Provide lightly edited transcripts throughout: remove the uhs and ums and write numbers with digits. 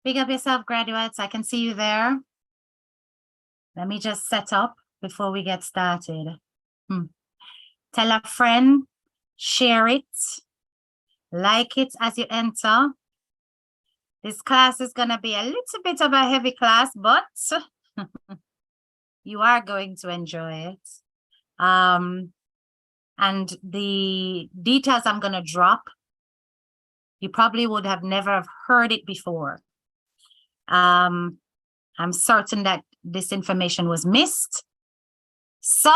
Big up yourself, graduates. I can see you there. Let me just set up before we get started. Tell a friend, share it, like it as you enter. This class is going to be a little bit of a heavy class, but you are going to enjoy it. And the details I'm going to drop, you probably would have never heard it before. I'm certain that this information was missed. So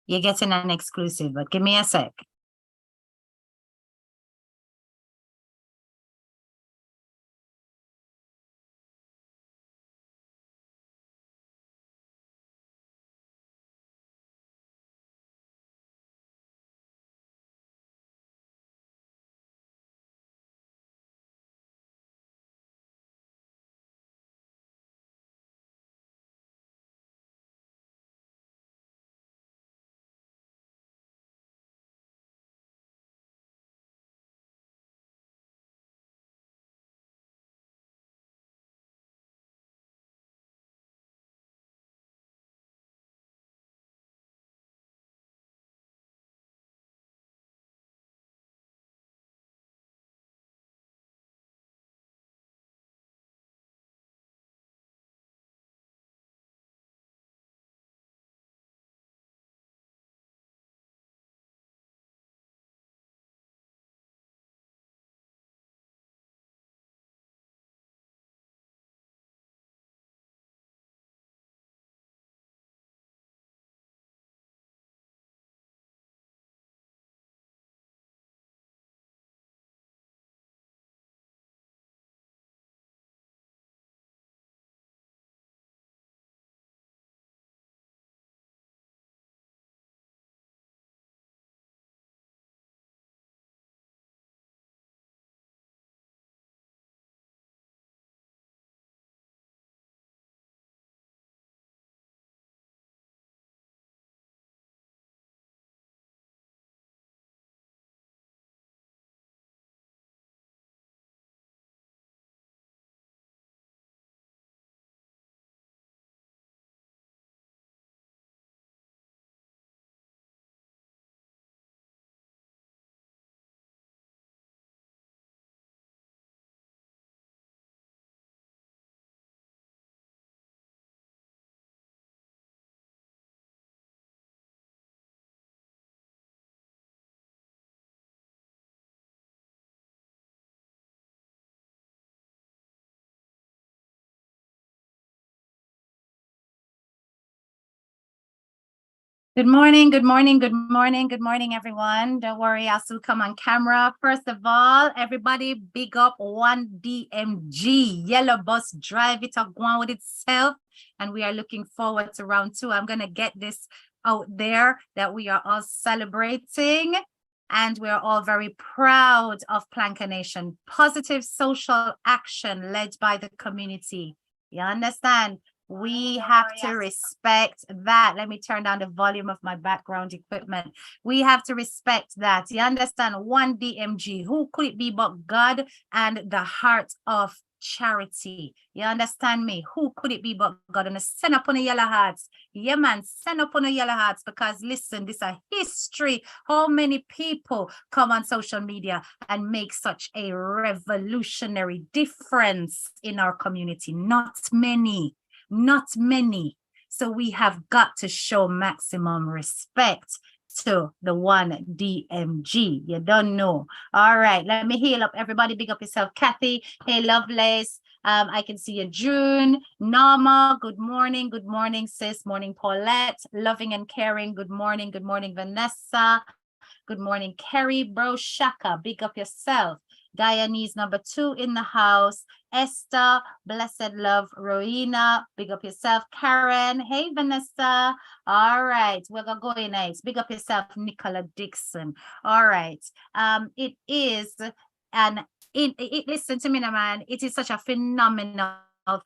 you're getting an exclusive, but give me a sec. Good morning, good morning, good morning, good morning, everyone. Don't worry, I'll still come on camera. First of all, everybody big up 1DMG. Yellow bus, drive it up, go on with itself. And we are looking forward to round 2. I'm going to get this out there that we are all celebrating. And we're all very proud of Planka Nation. Positive social action led by the community. You understand? We have to respect that. Let me turn down the volume of my background equipment. We have to respect that. You understand? 1DMG. Who could it be but God and the heart of charity? You understand me? Who could it be but God? And send up on the yellow hearts. Yeah, man, send up on the yellow hearts, because listen, this is a history. How many people come on social media and make such a revolutionary difference in our community? Not many. Not many. So we have got to show maximum respect to the 1DMG. You don't know. All right, let me heal up everybody. Big up yourself, Kathy. Hey, Lovelace. I can see you, June. Norma, good morning. Good morning, sis. Morning, Paulette. Loving and caring. Good morning. Good morning, Vanessa. Good morning, Kerry. Bro Shaka, big up yourself. Guyanese number 2 in the house. Esther, blessed love. Rowena, big up yourself. Karen, hey Vanessa. All right, we're gonna go in nice. Big up yourself, Nicola Dixon. All right. It is listen to me now, man. It is such a phenomenal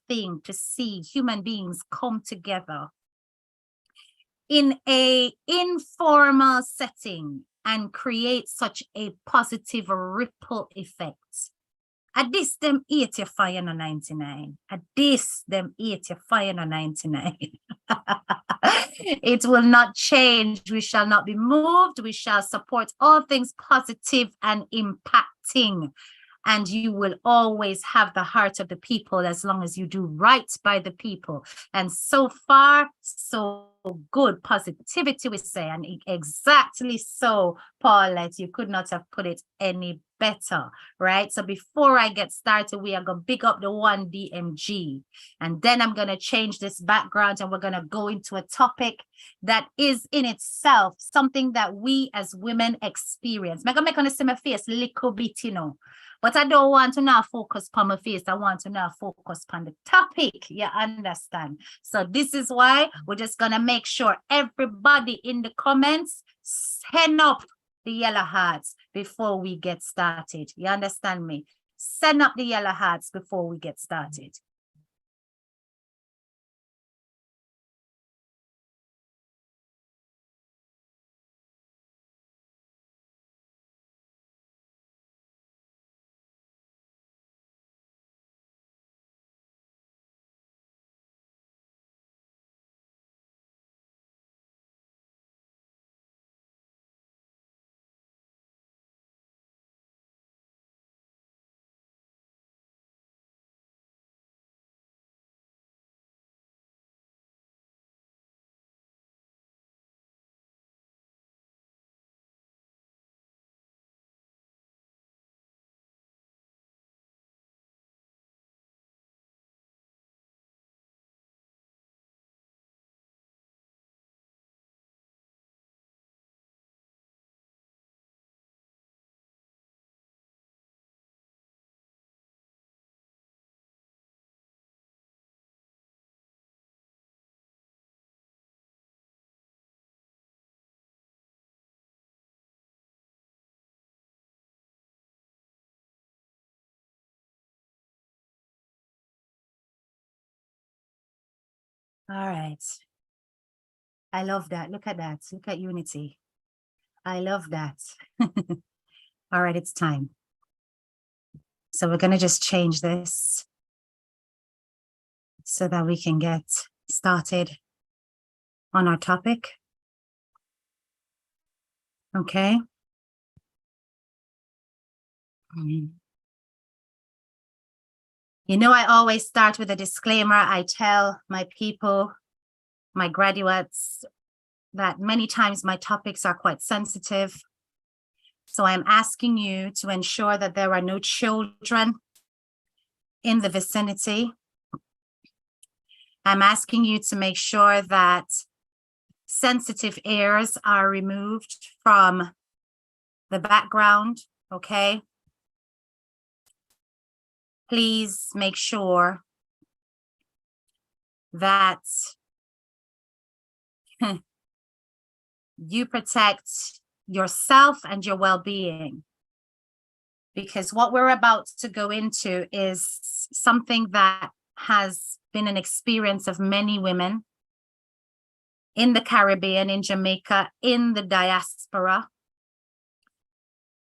thing to see human beings come together in a informal setting and create such a positive ripple effect. At this, them 80 fire no 99. At this, them 80 fire no 99. It will not change. We shall not be moved. We shall support all things positive and impacting. And you will always have the heart of the people as long as you do right by the people. And so far, so good. Positivity, we say. And exactly so, Paulette, you could not have put it any better, right? So before I get started, we are going to big up the 1DMG. And then I'm going to change this background and we're going to go into a topic that is in itself something that we as women experience. I'm going to make on my face a little bit, you know. But I don't want to now focus on my face. I want to now focus on the topic. You understand? So this is why we're just going to make sure everybody in the comments send up the yellow hearts before we get started. You understand me? Send up the yellow hearts before we get started. All right. I love that. Look at that. Look at unity. I love that. All right, it's time. So we're going to just change this so that we can get started on our topic. Okay. You know, I always start with a disclaimer. I tell my people, my graduates, that many times my topics are quite sensitive. So I'm asking you to ensure that there are no children in the vicinity. I'm asking you to make sure that sensitive airs are removed from the background, okay? Please make sure that you protect yourself and your well-being, because what we're about to go into is something that has been an experience of many women in the Caribbean, in Jamaica, in the diaspora.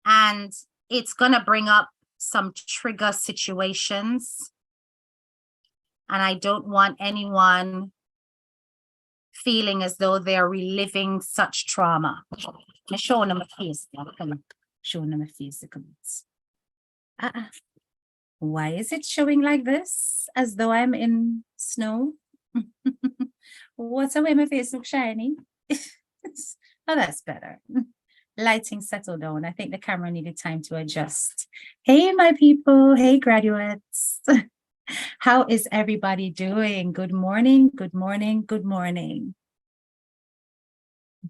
And it's going to bring up some trigger situations. And I don't want anyone feeling as though they're reliving such trauma. I'm showing them a face. Showing them a face. Why is it showing like this? As though I'm in snow? What's the way my face looks shiny? Oh, that's better. Lighting settled down. I think the camera needed time to adjust. Hey, my people. Hey, graduates. How is everybody doing? Good morning. Good morning. Good morning.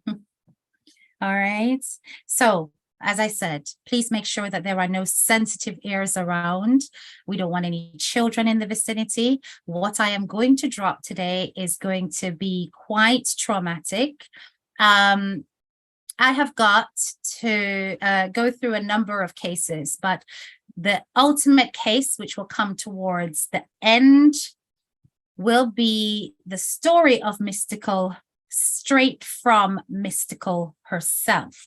All right. So, as I said, please make sure that there are no sensitive airs around. We don't want any children in the vicinity. What I am going to drop today is going to be quite traumatic. I have got to go through a number of cases, but the ultimate case, which will come towards the end, will be the story of Mystical, straight from Mystical herself.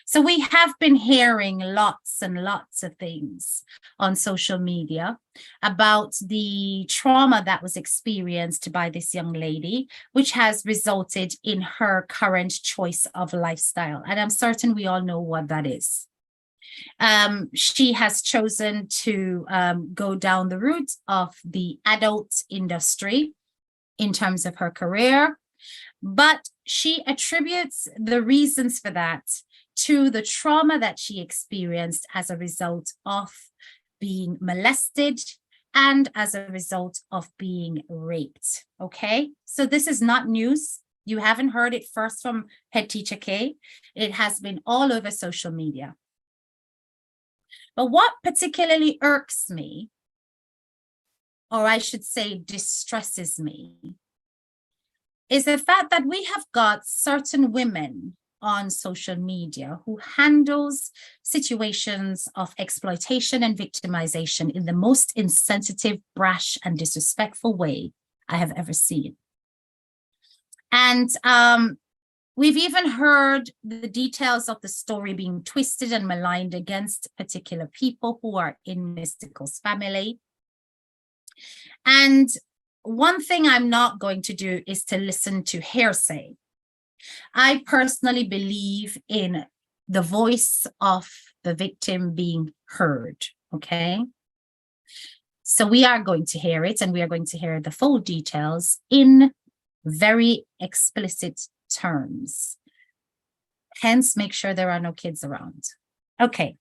So we have been hearing lots and lots of things on social media about the trauma that was experienced by this young lady, which has resulted in her current choice of lifestyle. And I'm certain we all know what that is. She has chosen to go down the route of the adult industry in terms of her career, but she attributes the reasons for that to the trauma that she experienced as a result of being molested and as a result of being raped. Okay, so this is not news. You haven't heard it first from Head Teacher K. It has been all over social media. But what particularly irks me, or I should say distresses me, is the fact that we have got certain women on social media who handles situations of exploitation and victimization in the most insensitive, brash, and disrespectful way I have ever seen. And we've even heard the details of the story being twisted and maligned against particular people who are in Mystical's family. And one thing I'm not going to do is to listen to hearsay. I personally believe in the voice of the victim being heard, okay? So we are going to hear it, and we are going to hear the full details in very explicit terms. Hence, make sure there are no kids around. Okay.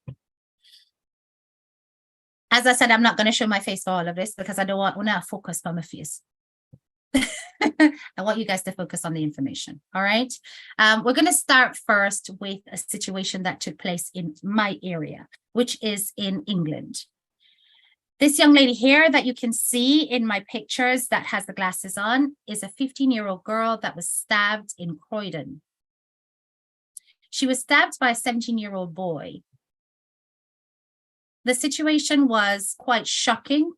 As I said, I'm not going to show my face for all of this because I don't want to focus on my face. I want you guys to focus on the information. All right. We're going to start first with a situation that took place in my area, which is in England. This young lady here that you can see in my pictures that has the glasses on is a 15-year-old girl that was stabbed in Croydon. She was stabbed by a 17-year-old boy. The situation was quite shocking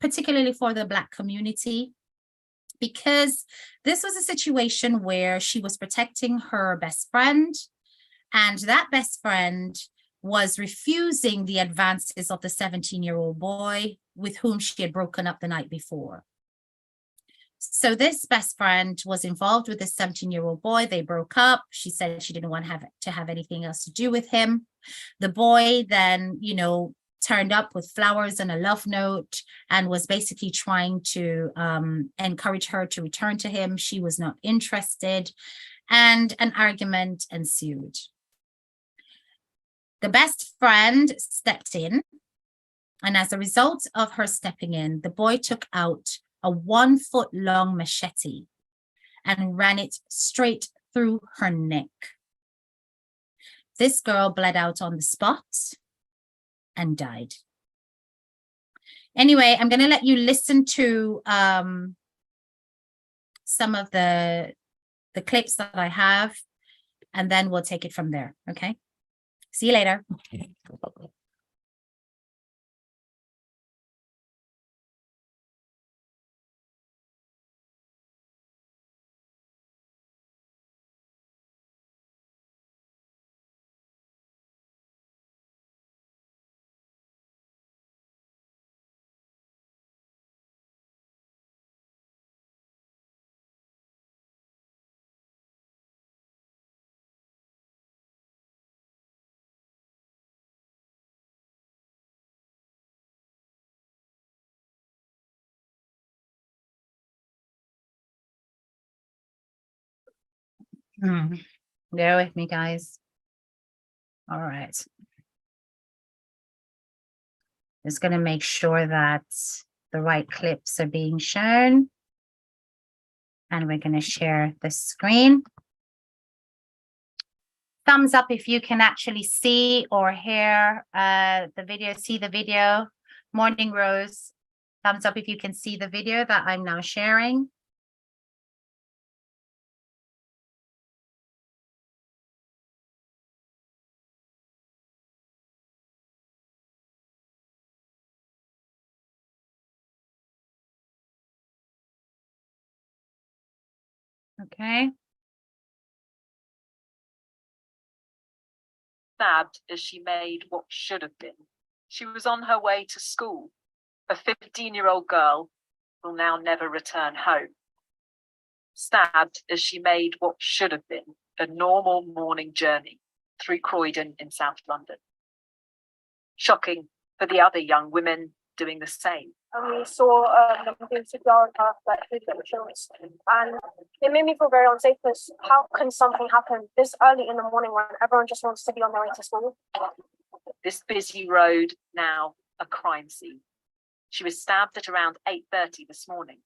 particularly for the Black community, because this was a situation where she was protecting her best friend, and that best friend was refusing the advances of the 17-year-old boy with whom she had broken up the night before. So this best friend was involved with this 17-year-old boy. They broke up. She said she didn't want to have anything else to do with him. The boy then, turned up with flowers and a love note and was basically trying to encourage her to return to him. She was not interested, and an argument ensued. The best friend stepped in, and as a result of her stepping in, the boy took out a 1-foot-long machete and ran it straight through her neck. This girl bled out on the spot and died. Anyway, I'm going to let you listen to some of the clips that I have, and then we'll take it from there. Okay. See you later. Bear with me, guys. All right. Just going to make sure that the right clips are being shown. And we're going to share the screen. Thumbs up if you can actually see or hear the video, see the video. Morning Rose, thumbs up if you can see the video that I'm now sharing. Okay. stabbed as she made what should have been. She was on her way to school. A 15-year-old girl will now never return home. Stabbed as she made what should have been a normal morning journey through Croydon in South London. Shocking for the other young women doing the same. And we saw them being secured like insurance, and it made me feel very unsafe because how can something happen this early in the morning when everyone just wants to be on their way to school? This busy road now a crime scene. She was stabbed at around 8:30 this morning.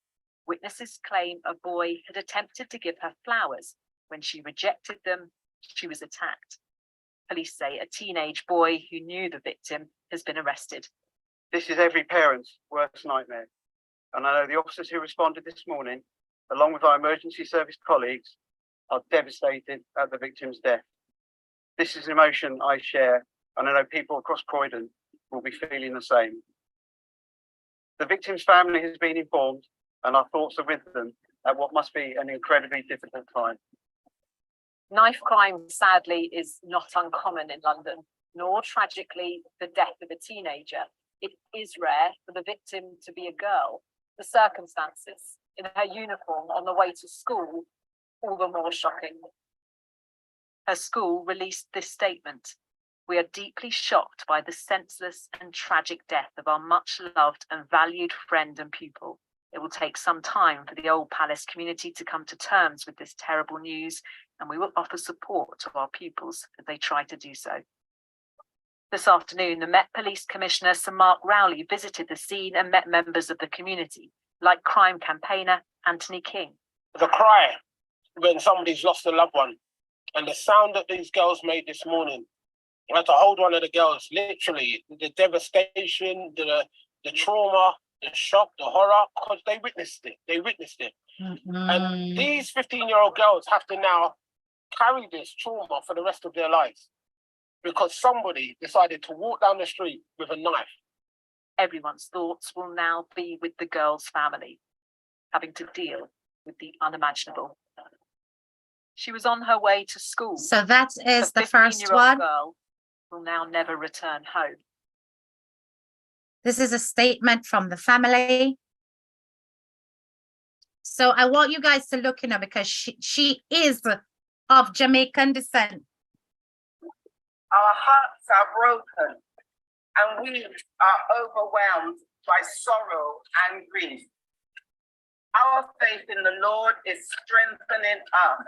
Witnesses claim a boy had attempted to give her flowers. When she rejected them, she was attacked. Police say a teenage boy who knew the victim has been arrested. This is every parent's worst nightmare. And I know the officers who responded this morning, along with our emergency service colleagues, are devastated at the victim's death. This is an emotion I share, and I know people across Croydon will be feeling the same. The victim's family has been informed, and our thoughts are with them at what must be an incredibly difficult time. Knife crime, sadly, is not uncommon in London, nor tragically the death of a teenager. It is rare for the victim to be a girl. The circumstances in her uniform on the way to school, all the more shocking. Her school released this statement. We are deeply shocked by the senseless and tragic death of our much loved and valued friend and pupil. It will take some time for the Old Palace community to come to terms with this terrible news, and we will offer support to our pupils as they try to do so. This afternoon, the Met Police Commissioner Sir Mark Rowley visited the scene and met members of the community, like crime campaigner Anthony King. The cry when somebody's lost a loved one, and the sound that these girls made this morning, I had to hold one of the girls, literally, the devastation, the trauma, the shock, the horror, because they witnessed it. And these 15-year-old girls have to now carry this trauma for the rest of their lives because somebody decided to walk down the street with a knife. Everyone's thoughts will now be with the girl's family, having to deal with the unimaginable. She was on her way to school. So that is the first one. Girl will now never return home. This is a statement from the family. So I want you guys to look in her because she is of Jamaican descent. Our hearts are broken and we are overwhelmed by sorrow and grief. Our faith in the Lord is strengthening us.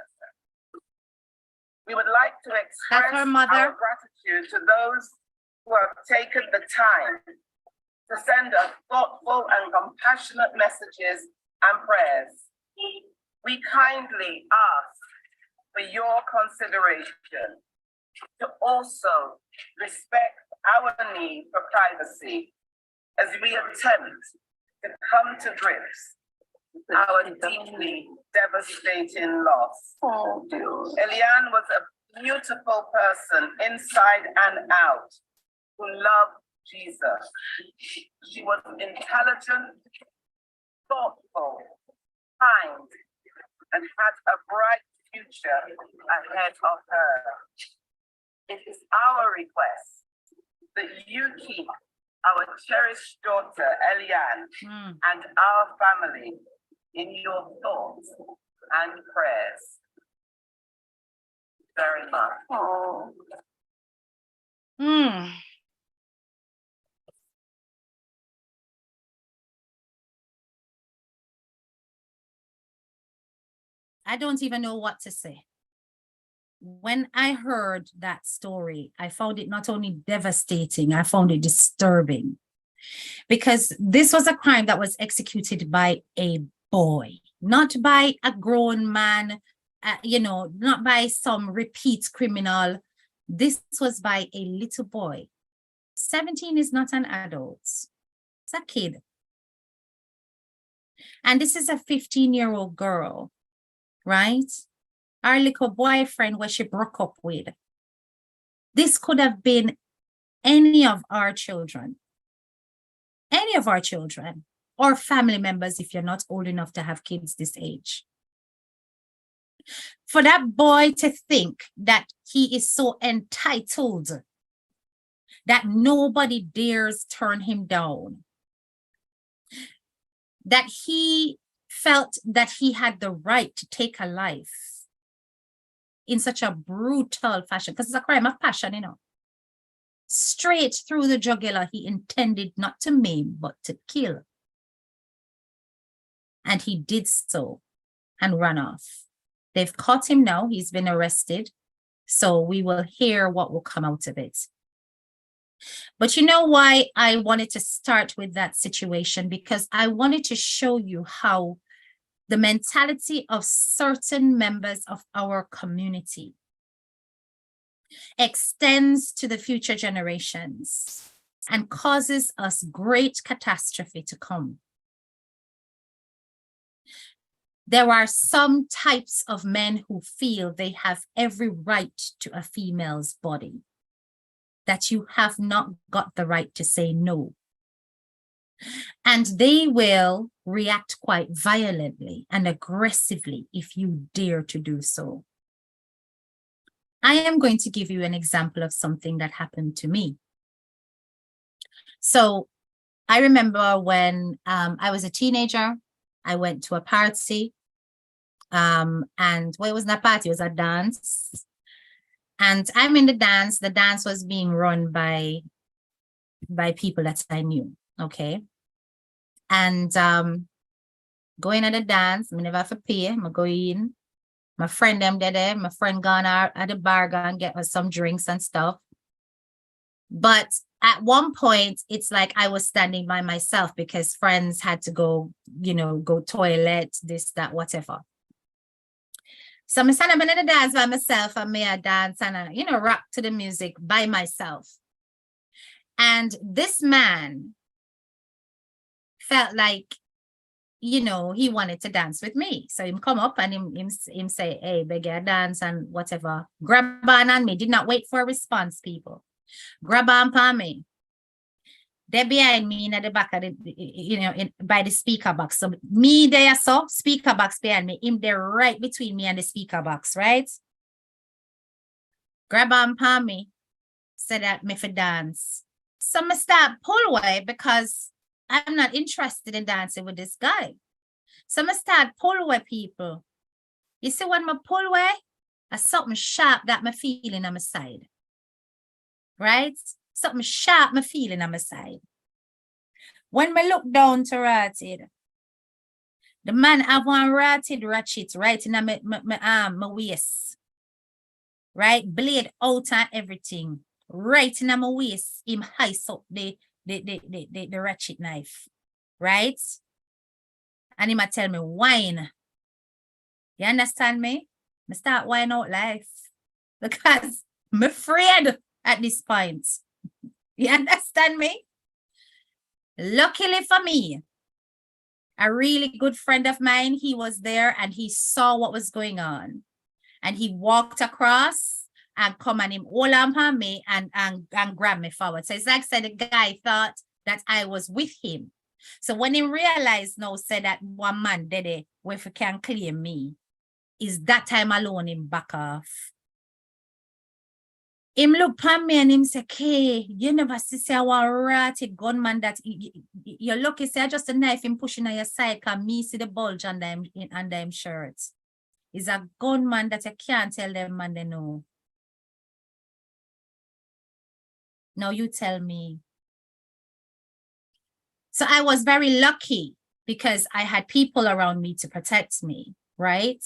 We would like to express her mother. our gratitude to those who have taken the time to send us thoughtful and compassionate messages and prayers. We kindly ask for your consideration to also respect our need for privacy as we attempt to come to grips with our deeply devastating loss. Eliane was a beautiful person inside and out who loved Jesus. She was intelligent, thoughtful, kind, and had a bright future ahead of her. It is our request that you keep our cherished daughter, Eliane, and our family in your thoughts and prayers. Very much. I don't even know what to say. When I heard that story, I found it not only devastating, I found it disturbing. Because this was a crime that was executed by a boy, not by a grown man, not by some repeat criminal. This was by a little boy. 17 is not an adult. It's a kid. And this is a 15-year-old girl, right? Our little boyfriend where she broke up with. This could have been any of our children. Any of our children or family members if you're not old enough to have kids this age. For that boy to think that he is so entitled that nobody dares turn him down, that he felt that he had the right to take a life in such a brutal fashion, because it's a crime of passion, you know. Straight through the jugular, he intended not to maim, but to kill. And he did so and ran off. They've caught him now. He's been arrested. So we will hear what will come out of it. But you know why I wanted to start with that situation? Because I wanted to show you how the mentality of certain members of our community extends to the future generations and causes us great catastrophe to come. There are some types of men who feel they have every right to a female's body, that you have not got the right to say no. And they will react quite violently and aggressively if you dare to do so. I am going to give you an example of something that happened to me. So I remember when I was a teenager, I went to a party, and well, it wasn't a party, it was a dance. And I'm in the dance was being run by people that I knew, okay? And going at the dance, I never have to pay, I go in. My friend them there, my friend gone out at the bar and get us some drinks and stuff. But at one point, it's like I was standing by myself because friends had to go, you know, go toilet, this, that, whatever. So I'm standing up in the dance by myself, and me a dance and I, you know, rock to the music by myself. And this man felt like, you know, he wanted to dance with me. So him come up and him say, hey, beg you dance and whatever. Grab on me. Did not wait for a response, people. Grab on me. They're behind me in at the back of the, you know, by the speaker box. So me there, so speaker box behind me. Him there right between me and the speaker box, right? Grab on me. Said that me for dance. So I start pull away because I'm not interested in dancing with this guy. So I start pull away, people. You see when I pull away, there's something sharp that I'm feeling on my side. Right? Something sharp I'm feeling on my side. When I look down to Rotted, the man have one ratchet right in my arm, my waist. Right? Blade out and everything. Right in my waist, him heist up the ratchet knife, right? And he might tell me, whine. You understand me? I start whine out life because I'm afraid at this point. You understand me? Luckily for me, a really good friend of mine, he was there and he saw what was going on. And he walked across and come and him hold on me and grab me forward. So it's like I said, the guy thought that I was with him. So when he realized now, said that one man did it, where if he can claim me, is that time alone him back off. Him look upon me and him say, okay, you never see our ratted gunman that you're lucky, say just a knife him pushing on your side, can me see the bulge under him shirt. Is a gunman that you can't tell them man they know. Now you tell me. So I was very lucky because I had people around me to protect me, right?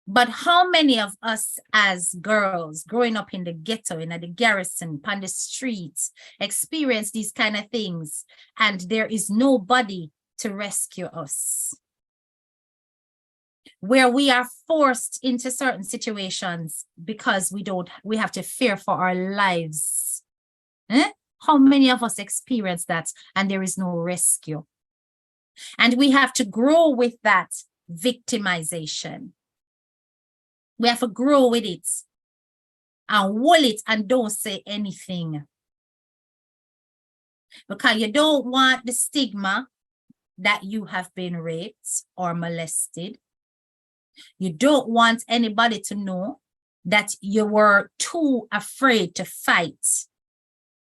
But how many of us as girls growing up in the ghetto, in the garrison, on the streets, experience these kind of things and there is nobody to rescue us? Where we are forced into certain situations because we have to fear for our lives. How many of us experience that and there is no rescue? And we have to grow with that victimization. We have to grow with it and hold it and don't say anything. Because you don't want the stigma that you have been raped or molested. You don't want anybody to know that you were too afraid to fight.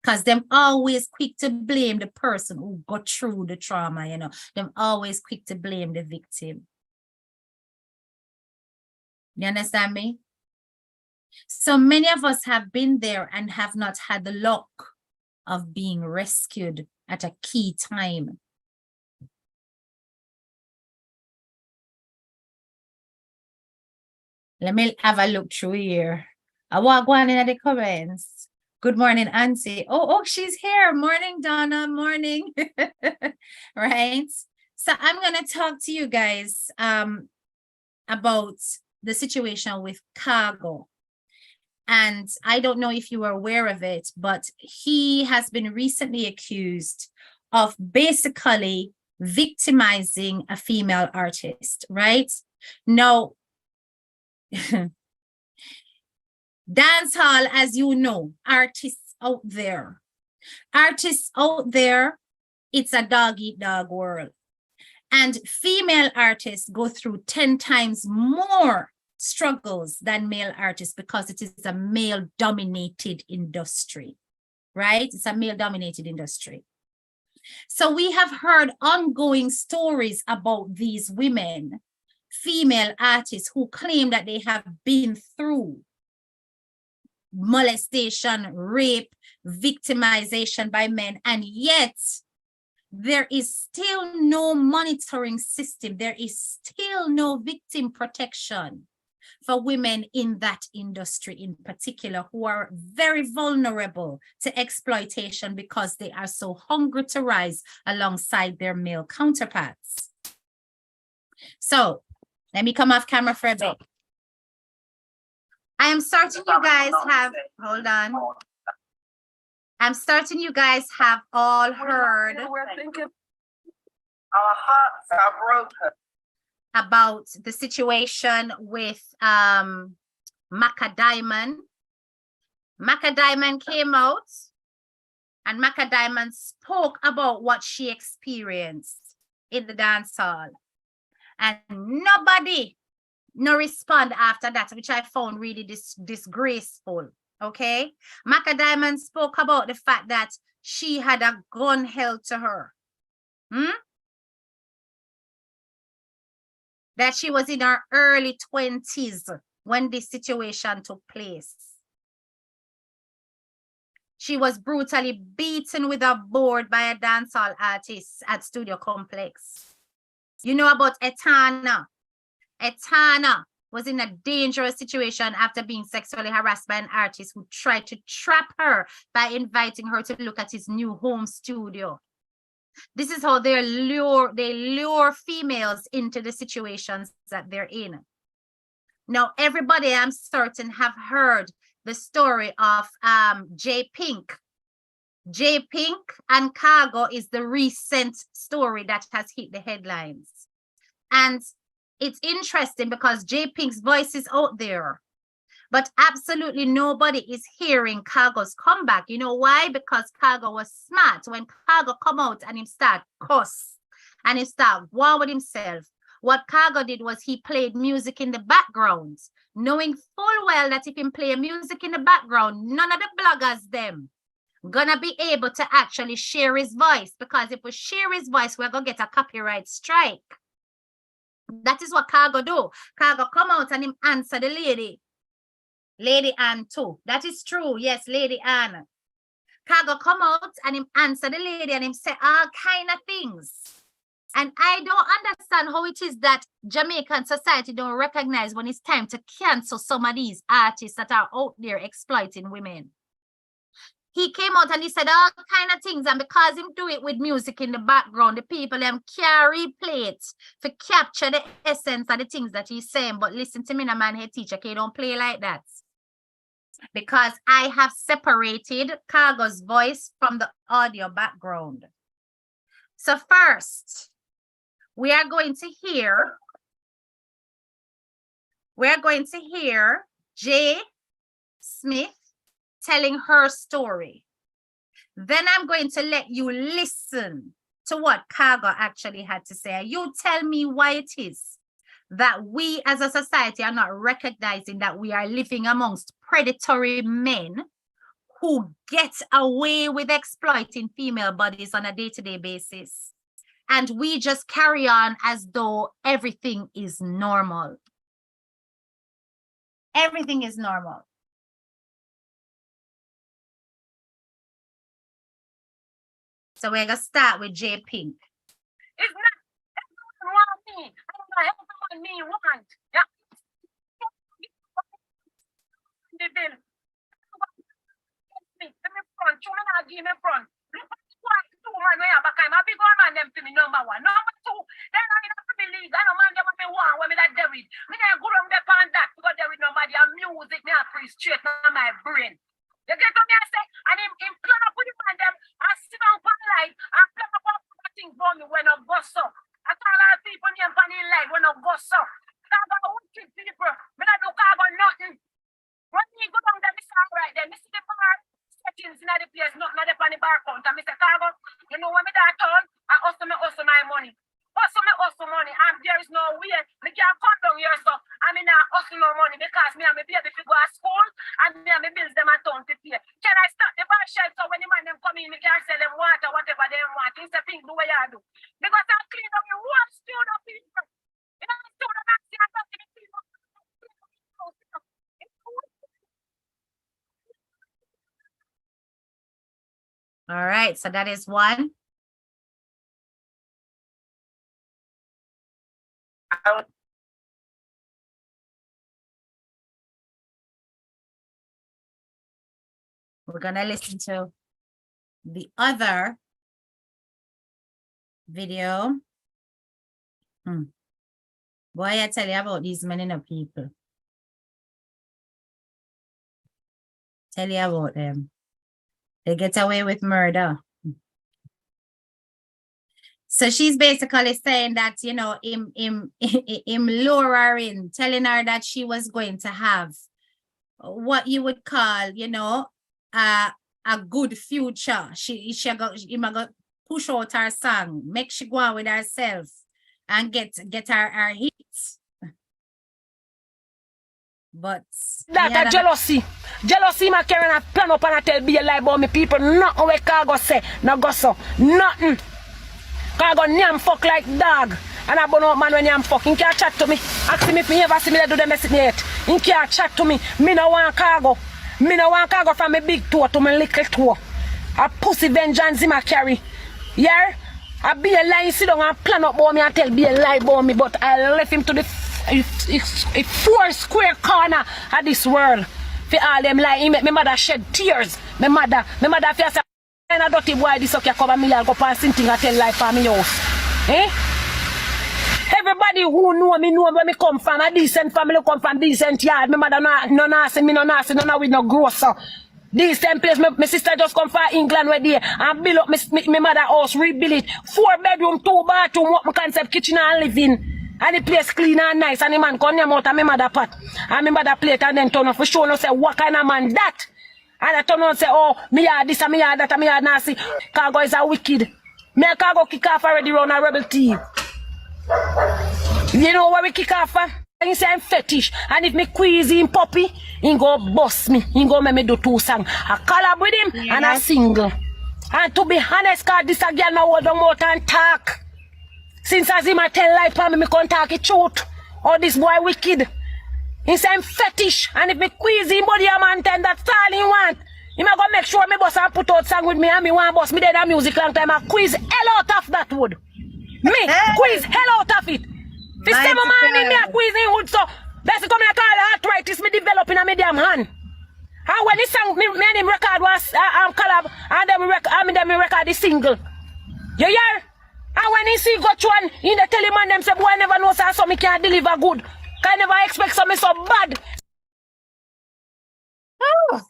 Because them always quick to blame the person who got through the trauma, you know. Them always quick to blame the victim. You understand me? So many of us have been there and have not had the luck of being rescued at a key time. Let me have a look through here. I want to go on in the comments. Good morning, Auntie. Oh, she's here. Morning, Donna. Morning. Right? So I'm going to talk to you guys about the situation with Khago. And I don't know if you are aware of it, but he has been recently accused of basically victimizing a female artist, right? Now, dancehall, as you know, artists out there, it's a dog-eat-dog world. And female artists go through 10 times more struggles than male artists because it is a male-dominated industry, right? It's a male-dominated industry. So we have heard ongoing stories about these women, female artists, who claim that they have been through molestation, rape, victimization by men, and yet there is still no monitoring system. There is still no victim protection for women in that industry in particular, who are very vulnerable to exploitation because they are so hungry to rise alongside their male counterparts. So let me come off camera for a bit. I am certain you guys have, hold on. I'm certain you guys have all heard We're thinking our hearts are broken. About the situation with Macka Diamond. Macka Diamond came out and Macka Diamond spoke about what she experienced in the dance hall. And nobody no respond after that, which I found really disgraceful. Okay, Macka Diamond spoke about the fact that she had a gun held to her. That she was in her early 20s when this situation took place. She was brutally beaten with a board by a dancehall artist at Studio Complex. You know about Etana. Etana was in a dangerous situation after being sexually harassed by an artist who tried to trap her by inviting her to look at his new home studio. This is how they lure females into the situations that they're in. Now, everybody, I'm certain, have heard the story of J Pink. J Pink and Khago is the recent story that has hit the headlines. And it's interesting because J Pink's voice is out there, but absolutely nobody is hearing Khago's comeback. You know why? Because Khago was smart. When Khago come out and him start cuss and he start war with himself, what Khago did was he played music in the background, knowing full well that if him play music in the background, none of the bloggers them gonna be able to actually share his voice, because if we share his voice, we're gonna get a copyright strike. That is what Khago do. Khago come out and him answer the Lady Anne too. That is true. Yes, Lady Anne. Khago come out and him answer the lady and him say all kind of things. And I don't understand how it is that Jamaican society don't recognize when it's time to cancel some of these artists that are out there exploiting women. He came out and he said all kind of things, and because him do it with music in the background, the people them can't replay it to capture the essence of the things that he's saying. But listen to me, no man, head teacher, okay, don't play like that. Because I have separated Khago's voice from the audio background. So first, we are going to hear Jay Smith telling her story. Then I'm going to let you listen to what Khago actually had to say. You tell me why it is that we as a society are not recognizing that we are living amongst predatory men who get away with exploiting female bodies on a day-to-day basis. And we just carry on as though everything is normal. Everything is normal. So we're going to start with J Pink. It's not everyone want me. I don't know everyone me want. Yeah. The bill. Me front. You not give me front. Look at what two man we have back. I'm a big one man them to me number one. Number two, then I have to believe. I don't man them what me want. When me that there with. Me not go around the pan that because there with nobody and music me have free straight on my brain. You get what me I say? And him plan up with the man them and sit down for life and plan up what things for me when I go so. I tell a lot of people name for in life when I go so. Khago would treat people. Me not do Khago nothing. When me go down there, me say alright then. Me see the bar settings in the place, not the funny bar counter. Me say Khago, you know when me that turn, I also my money. Also money, and there is no way me can't come down here so I mean I hustle no money because me and my baby to go to school and me and my bills them at town to pay. Can I start the bar shelf so when the man them come in, me can sell them water, whatever they want. It's a thing do what you do. Because I clean up the whole studio people. You know, studio man see I'm talking to people. All right, so that is one. We're gonna listen to the other video. Boy, I tell you about these men of people. Tell you about them. They get away with murder. So she's basically saying that, you know, him lure her in, telling her that she was going to have what you would call, you know, a good future. He might push out her song, make she go on with herself and get her hits. But that a jealousy my carrying a plan up and I tell be a lie about me people. Nothing where Khago say, no go so. Nothing. Khago nyam fuck like dog. And I burn out man when you fucking can't chat to me. Ask me if me ever see me do the message yet. You can't chat to me. Me no want Khago. Me no want Khago from my big toe to my little toe. A pussy vengeance him a carry. Yeah? I be a lie, sit down and plan up about me and tell be a lie about me, but I left him to the 4 square corner of this world. For all them lie, he make my mother shed tears. My mother feels a kind of dirty boy this okay cover me and go past something and tell lie for me house. Eh? Everybody who know me know where me come from. A decent family come from decent yard. My mother no nasty, me no nasty, no with no grocer. Decent place. My sister just come from England where they and build up my mother house, rebuild it. 4 bedroom, 2 bathroom, what my concept kitchen and living. And the place clean and nice. And the man come out of my mother pot. And my mother plate and then turn off for show and say, what kind of man that? And I turn on and say, oh, me had this and me had that and me had nasty. Khago is a wicked. Me and Khago kick off already round a rebel team. You know where we kick off for? He say I'm fetish. And if me queasy him puppy, he go bust me. He go make me do 2 songs. I collab with him and a single. And to be honest, cause this a girl my hold on mouth and talk. Since as him a tell lie for me can't talk it truth. Oh, this boy wicked. He say I'm fetish. And if me queasy him body a man ten, that's all he want. He might go make sure me boss and put out song with me and me want boss me dead a music long time and quiz hell out of that wood. Me quiz hell out of it. If 7 man in me a quiz in wood so that's come here call arthritis me developing a me damn hand. And when this song me and him record was collab and then we record the single. You hear? And when he see got one in the teleman them say boy never know so me can't deliver good. Can never expect something so bad. oh.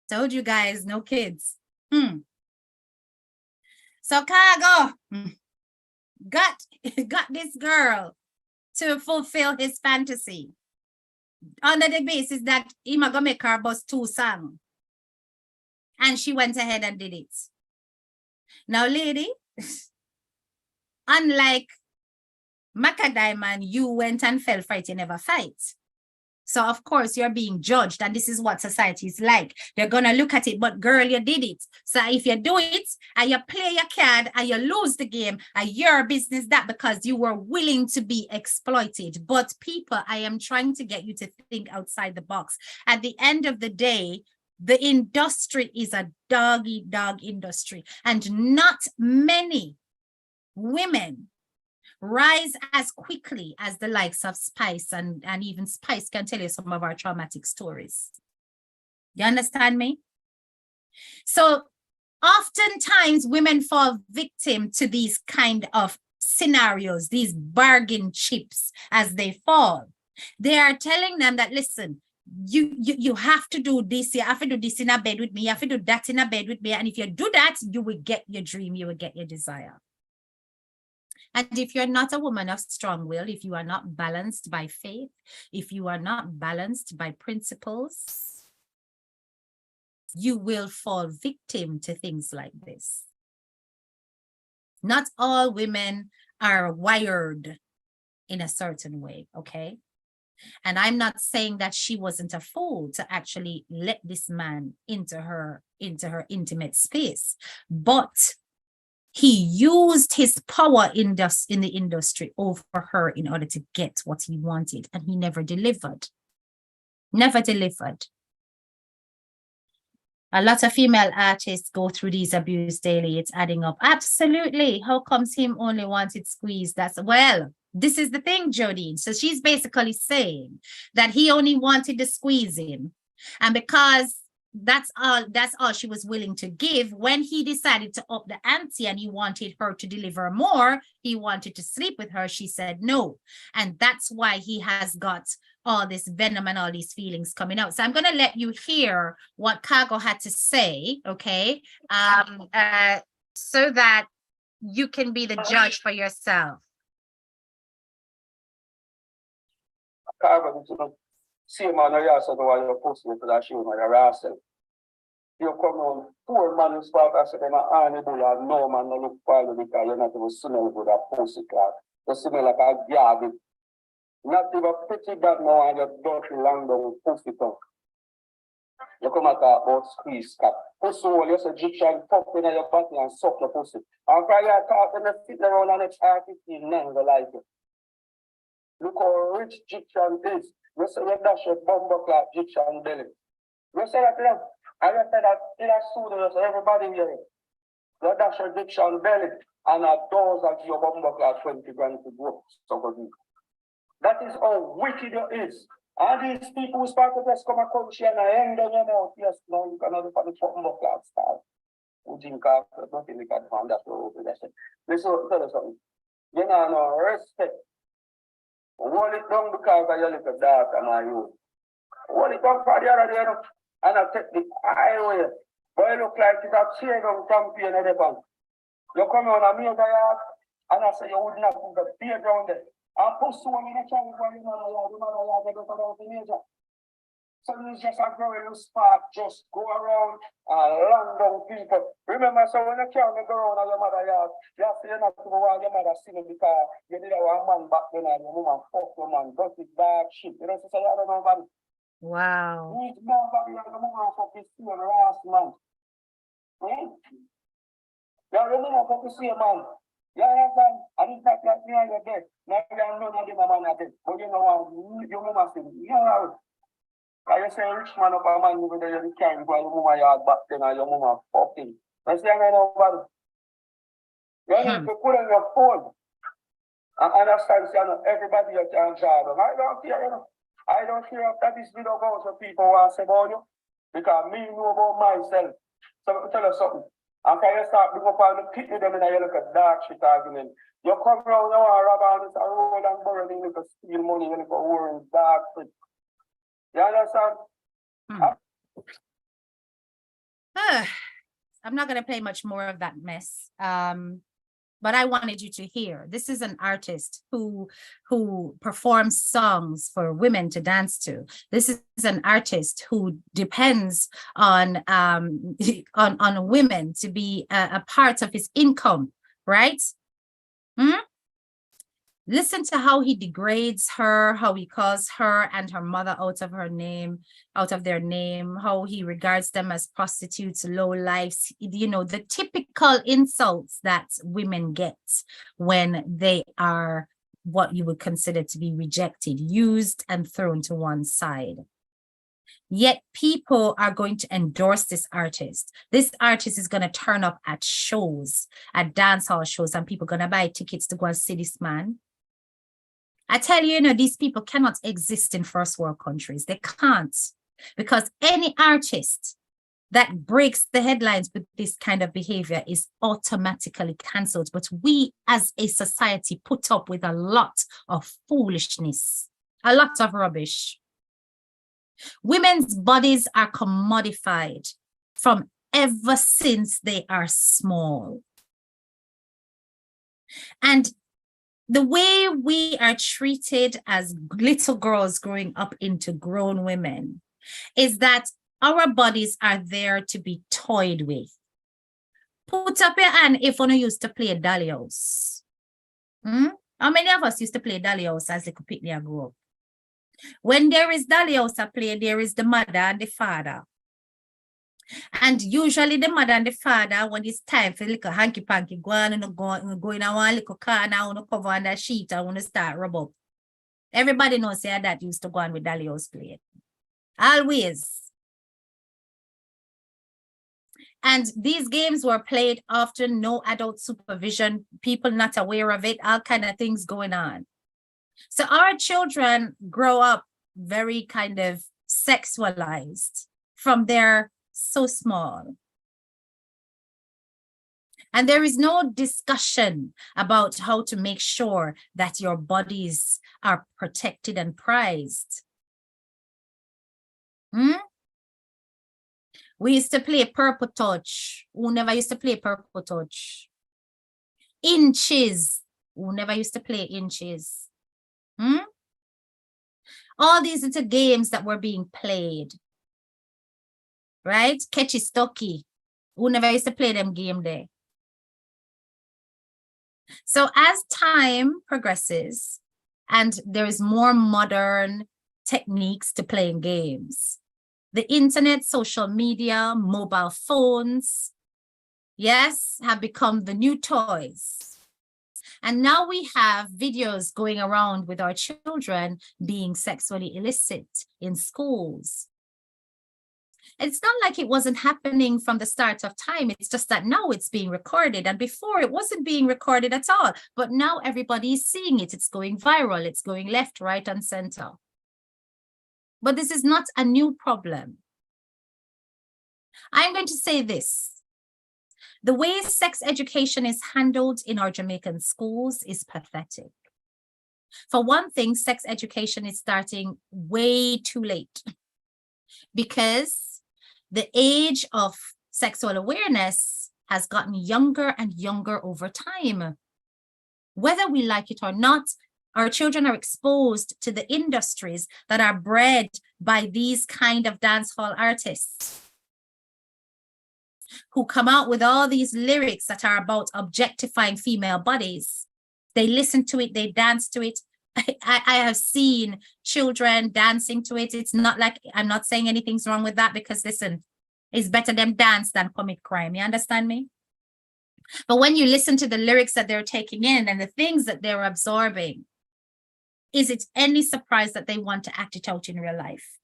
Told you guys, no kids. So Khago got this girl to fulfill his fantasy under the basis that he gonna make her bust 2 songs. And she went ahead and did it. Now, lady, unlike Macadam, you went and fell for it, you never fight. So of course you're being judged, and this is what society is like. They're gonna look at it, but girl, you did it. So if you do it and you play your card and you lose the game, and your business that because you were willing to be exploited. But people, I am trying to get you to think outside the box. At the end of the day, the industry is a dog industry, and not many women rise as quickly as the likes of Spice, and even Spice can tell you some of our traumatic stories. You understand me? So oftentimes women fall victim to these kind of scenarios, these bargain chips as they fall. They are telling them that, listen, you have to do this, you have to do this in a bed with me, you have to do that in a bed with me, and if you do that, you will get your dream, you will get your desire. And if you're not a woman of strong will, if you are not balanced by faith, if you are not balanced by principles, you will fall victim to things like this. Not all women are wired in a certain way, okay? And I'm not saying that she wasn't a fool to actually let this man into her intimate space, but he used his power in the industry over her in order to get what he wanted, and he never delivered. Never delivered. A lot of female artists go through these abuse daily. It's adding up. Absolutely. How comes him only wanted squeeze? That's, well, this is the thing, Jodine. So she's basically saying that he only wanted the squeezing, and because that's all she was willing to give. When he decided to up the ante and he wanted her to deliver more, he wanted to sleep with her, she said no. And that's why he has got all this venom and all these feelings coming out. So I'm going to let you hear what Khago had to say, okay? So that you can be the judge for yourself. Khago, see man, I said, why you're posting for that show, you're asking. You come on, poor man is part of them, and no man, no look for you because you're not even smell good at pussy class. You smell like a garbage. Not even pretty bad now, and you're dirty long down with pussy tongue. You come at about squeeze cat. Pussy hole, you say Egyptian fuck in your body and suck your pussy. And for your talk, when you sit around and it's artistic, none go like it. Look how rich Egyptian is. You say you dash your bumper clap Egyptian belly. You say that, yeah. I just said that in a studio, so everybody here, you dash your Egyptian belly, and a doors of your bumper class 20 grand to go. So good. That is how wicked it is. And these people who start to just come a country and end on your mouth, yes, no, you cannot look at the bumper class style. You think nothing you can find that over there. Listen, tell you something. You know, no respect. Hold it down because you're a little dark and I you. Hold it down for the other day, and I take the highway. But it look like it's a chain on campaign at the bank. You come on a major yard, and I say you would not put the beer down there. And put someone in a channel for the man they go down the major. So it's just a very spark, just go around and land down people. Remember, so when you can't go around at your mother yard, you have to not to go around your mother singing because you did a one man back then and your woman fuck your man, got it bad shit. You know, so you don't know about it. Wow. Each man back and the woman fuck his same last man. You woman fuck his same man. You understand? And it's not like me and your dead. Now you don't know the man are dead. But you know, your woman saying, you know, I say rich man up a man over there, you can't go and your woman yard back then and your woman fucking. That's the other nobody. You need to put on your phone and understand, you know, everybody you can job. I don't care, you know. I don't care if that is video goes for people who want to say about you. Because me know about myself. So let me tell you something. After you start bringing up all the people them and you look at dark shit argument. You come around now and rob on this road and borrow, you look at steal money, you look at wearing dark shit. You understand? I'm not going to play much more of that mess. But I wanted you to hear, this is an artist who performs songs for women to dance to. This is an artist who depends on women to be a part of his income, right? Listen to how he degrades her, how he calls her and her mother out of their name, how he regards them as prostitutes, low lives, you know, the typical insults that women get when they are what you would consider to be rejected, used and thrown to one side. Yet people are going to endorse this artist. This artist is going to turn up at shows, at dance hall shows, and people are going to buy tickets to go and see this man. I tell you, you know, these people cannot exist in first world countries. They can't, because any artist that breaks the headlines with this kind of behavior is automatically cancelled. But we as a society put up with a lot of foolishness, a lot of rubbish. Women's bodies are commodified from ever since they are small. And the way we are treated as little girls growing up into grown women is that our bodies are there to be toyed with. Put up your hand if you used to play dolly house. How many of us used to play dolly house as little pitney and grow up? When there is dolly house a play, there is the mother and the father. And usually the mother and the father, when it's time for little hanky-panky, go on and go in a one little car now, and cover on that sheet, and want to start rub up. Everybody knows that that used to go on with dolly house play. Always. And these games were played often, no adult supervision, people not aware of it, all kind of things going on. So our children grow up very kind of sexualized from their so small. And there is no discussion about how to make sure that your bodies are protected and prized. We used to play purple touch. Who never used to play purple touch? Inches. Who never used to play inches? All these little games that were being played. Right? Catchy Stocky. Who never used to play them game there? So as time progresses and there is more modern techniques to playing games, the internet, social media, mobile phones, yes, have become the new toys. And now we have videos going around with our children being sexually illicit in schools. It's not like it wasn't happening from the start of time. It's just that now it's being recorded. And before it wasn't being recorded at all. But now everybody is seeing it. It's going viral. It's going left, right, and center. But this is not a new problem. I'm going to say this. The way sex education is handled in our Jamaican schools is pathetic. For one thing, sex education is starting way too late because the age of sexual awareness has gotten younger and younger over time. Whether we like it or not, our children are exposed to the industries that are bred by these kind of dancehall artists who come out with all these lyrics that are about objectifying female bodies. They listen to it, they dance to it. I have seen children dancing to it. It's not like, I'm not saying anything's wrong with that because listen, it's better them dance than commit crime. You understand me? But when you listen to the lyrics that they're taking in and the things that they're absorbing, is it any surprise that they want to act it out in real life?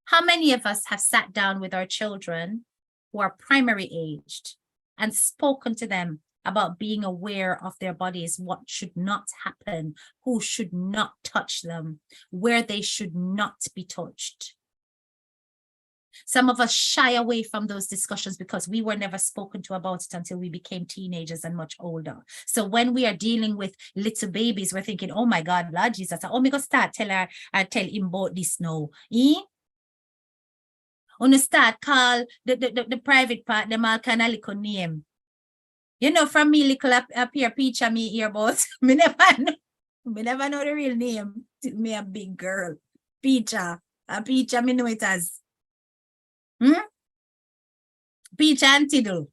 How many of us have sat down with our children who are primary aged and spoken to them about being aware of their bodies, what should not happen, who should not touch them, where they should not be touched? Some of us shy away from those discussions because we were never spoken to about it until we became teenagers and much older. So when we are dealing with little babies, we're thinking, oh my God, Lord Jesus, oh, me go start tell her, I tell him about this now. On the start call the private part, them all kind of little name. You know, from me little up here, picture me here, but me never know the real name. Me a big girl. Picture. A picture, me know it as. Picture and tiddle.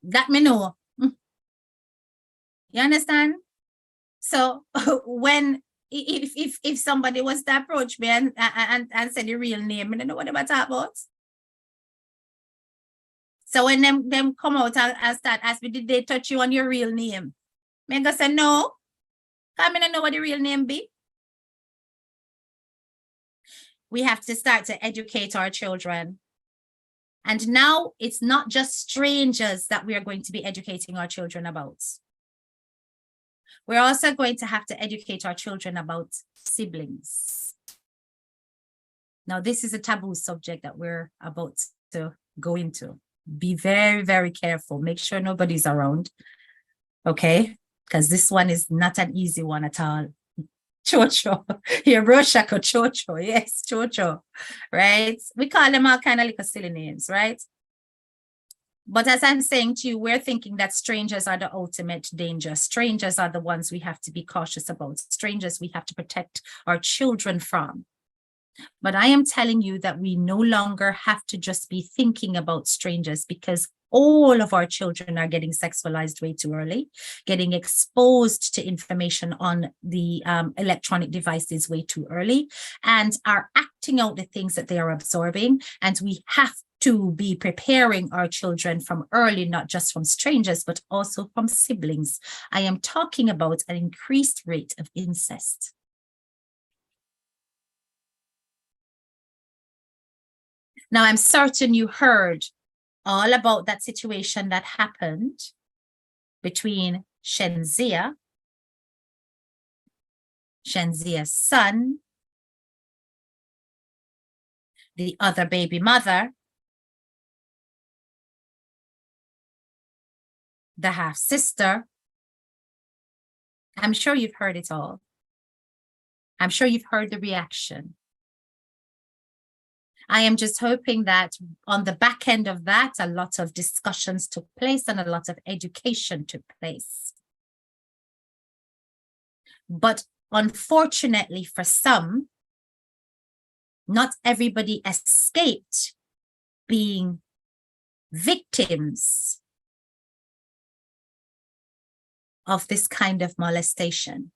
That me know. You understand? So when if somebody was to approach me and say the real name, I don't know what they talk about. So when them come out and start asking me, did they touch you on your real name? Me go say no. I don't know what the real name be. We have to start to educate our children. And now it's not just strangers that we are going to be educating our children about. We're also going to have to educate our children about siblings. Now, this is a taboo subject that we're about to go into. Be very, very careful. Make sure nobody's around. Okay? Because this one is not an easy one at all. Chocho. Here, bro, Shako, Chocho. Yes, Chocho. Right? We call them all kind of like silly names, right? But as I'm saying to you, we're thinking that strangers are the ultimate danger. Strangers are the ones we have to be cautious about. Strangers we have to protect our children from. But I am telling you that we no longer have to just be thinking about strangers, because all of our children are getting sexualized way too early, getting exposed to information on the electronic devices way too early, and are acting out the things that they are absorbing. And we have to be preparing our children from early, not just from strangers, but also from siblings. I am talking about an increased rate of incest. Now, I'm certain you heard all about that situation that happened between Shenzia's son, the other baby mother, the half-sister. I'm sure you've heard it all. I'm sure you've heard the reaction. I am just hoping that on the back end of that, a lot of discussions took place and a lot of education took place. But unfortunately for some, not everybody escaped being victims of this kind of molestation.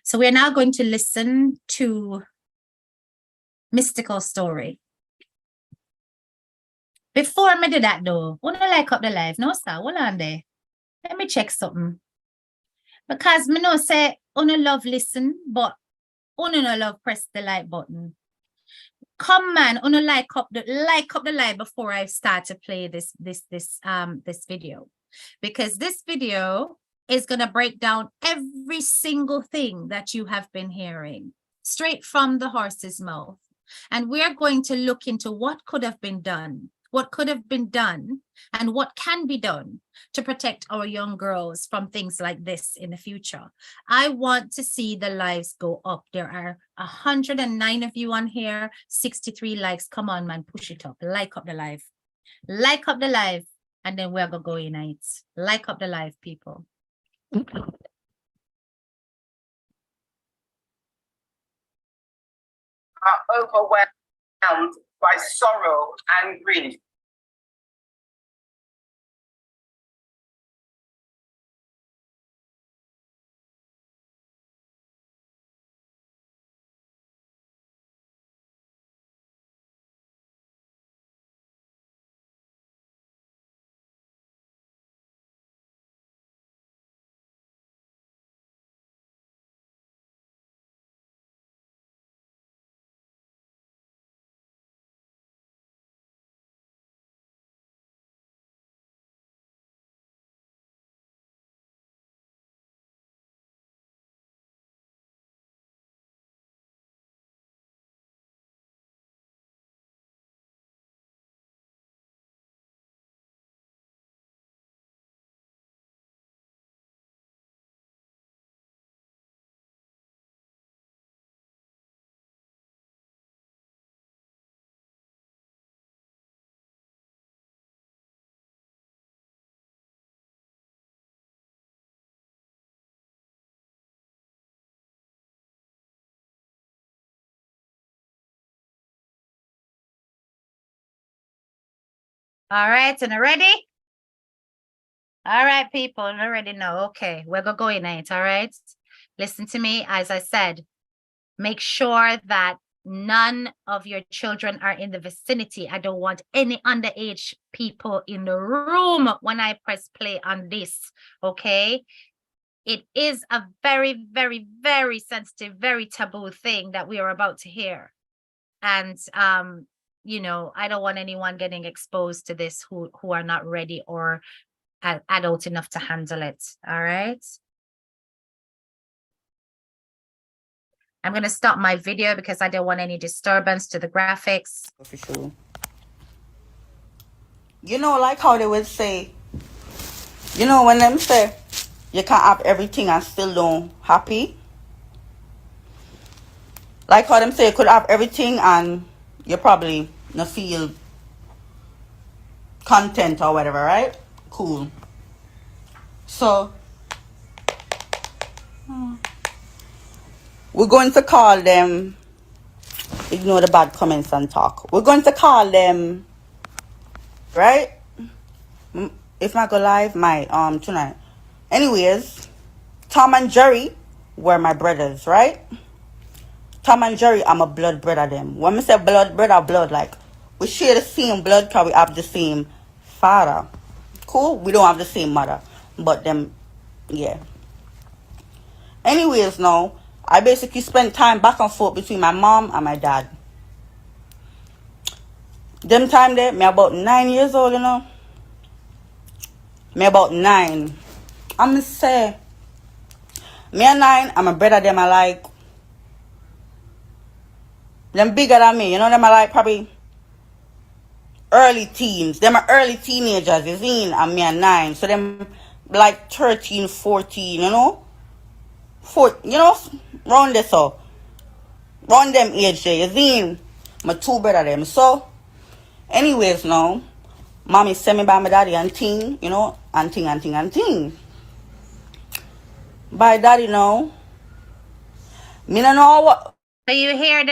So we're now going to listen to Mystical story. Before I do that though, I wanna like up the live. No, sir, hold on there. Let me check something. Because me know say una love listen, but una no love press the like button. Come man, una like up the live before I start to play this video. Because this video is gonna break down every single thing that you have been hearing straight from the horse's mouth. And we're going to look into what could have been done, and what can be done to protect our young girls from things like this in the future. I want to see the lives go up. There are 109 of you on here, 63 likes. Come on, man, push it up. Like up the live. Like up the live, and then we're going to go in it. Like up the live, people. Are overwhelmed by sorrow and grief. All right, and ready? All right, people, I already know. Okay, we're gonna go in it. All right. Listen to me. As I said, make sure that none of your children are in the vicinity. I don't want any underage people in the room when I press play on this. Okay. It is a very, very, very sensitive, very taboo thing that we are about to hear. And you know, I don't want anyone getting exposed to this who are not ready or adult enough to handle it. All right. I'm going to stop my video because I don't want any disturbance to the graphics. Official. You know, like how they would say, you know, when them say you can't have everything and still don't happy. Like how them say you could have everything and you probably not feel content or whatever, right? Cool. So we're going to call them, ignore the bad comments and talk. We're going to call them, right? If I go live, my tonight. Anyways, Tom and Jerry were my brothers, right? Tom and Jerry, I'm a blood brother them. When we say blood brother, blood, like we share the same blood because we have the same father. Cool? We don't have the same mother. But them, yeah. Anyways, now, I basically spent time back and forth between my mom and my dad. Them time there, me about 9 years old, you know. Me about 9. I'm say, me and 9, and my brother them are like, them bigger than me, you know, them are like probably early teens. Them are early teenagers, you see, and me and 9. So them like 13, 14, you know. You know, round this up. Round them age there, you see. My two brother them. So, anyways now, mommy sent me by my daddy and ting, you know, and ting. By daddy now, me don't know what. So you heard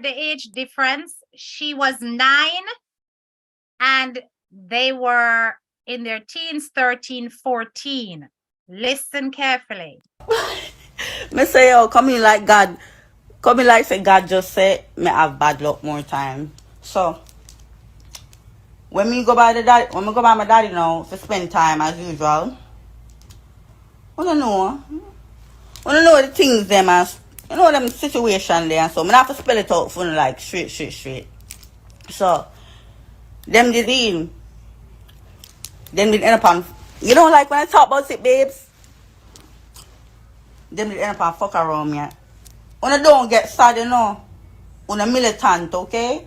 the age difference. She was 9 and they were in their teens, 13, 14. Listen carefully. Me say, oh, come in like God. Come in like say God just said, me have bad luck more time. So, when me go by my daddy now, to spend time as usual, I don't know. I don't know the things them as, you know them situation there. So, I have to spell it out for like straight. So, them did end up on, you know, like when I talk about it, babes, them did end up on fuck around me. Una don't get sad, you know. Una militant, okay?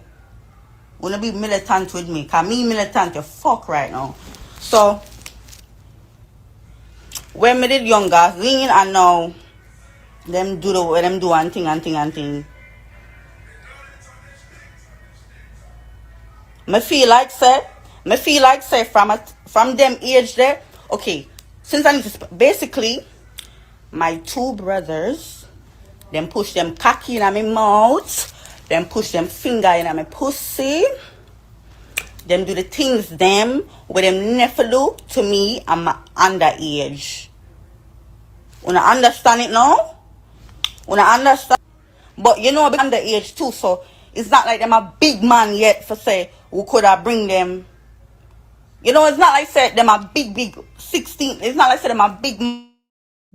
Una be militant with me. Cause me militant, you fuck right now. So, when me did younger, lean and now, them do and thing. Me feel like say from them age there, okay, since I need to, basically, my two brothers, them push them cocky in my mouth, them push them finger in my pussy, them do the things them with them nephew to me and my underage. Wanna understand it now? Wanna understand? But you know, I'm underage too, so it's not like them a big man yet for say who could have bring them. You know, it's not like say them a big 16. It's not like say them a big.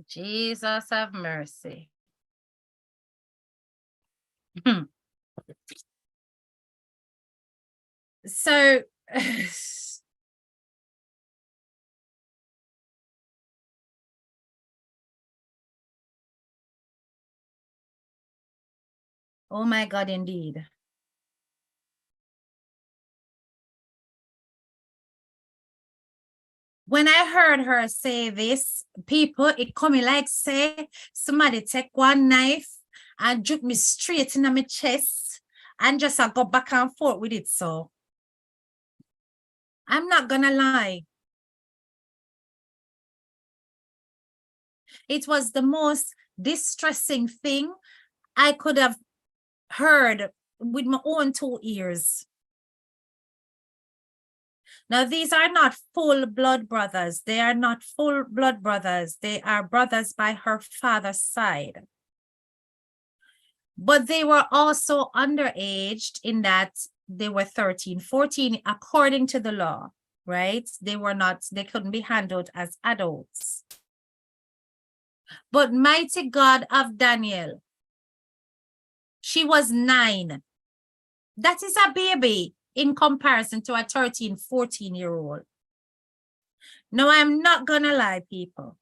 Jesus have mercy. So oh my God, indeed. When I heard her say this, people, it coming like say somebody take one knife and juke me straight in my chest and just go back and forth with it. So I'm not gonna lie. It was the most distressing thing I could have heard with my own 2 ears. Now, these are not full blood brothers. They are not full blood brothers. They are brothers by her father's side. But they were also underaged in that they were 13, 14, according to the law, right? They couldn't be handled as adults. But mighty God of Daniel, she was 9. That is a baby in comparison to a 13, 14-year-old. Now, I'm not gonna lie, people.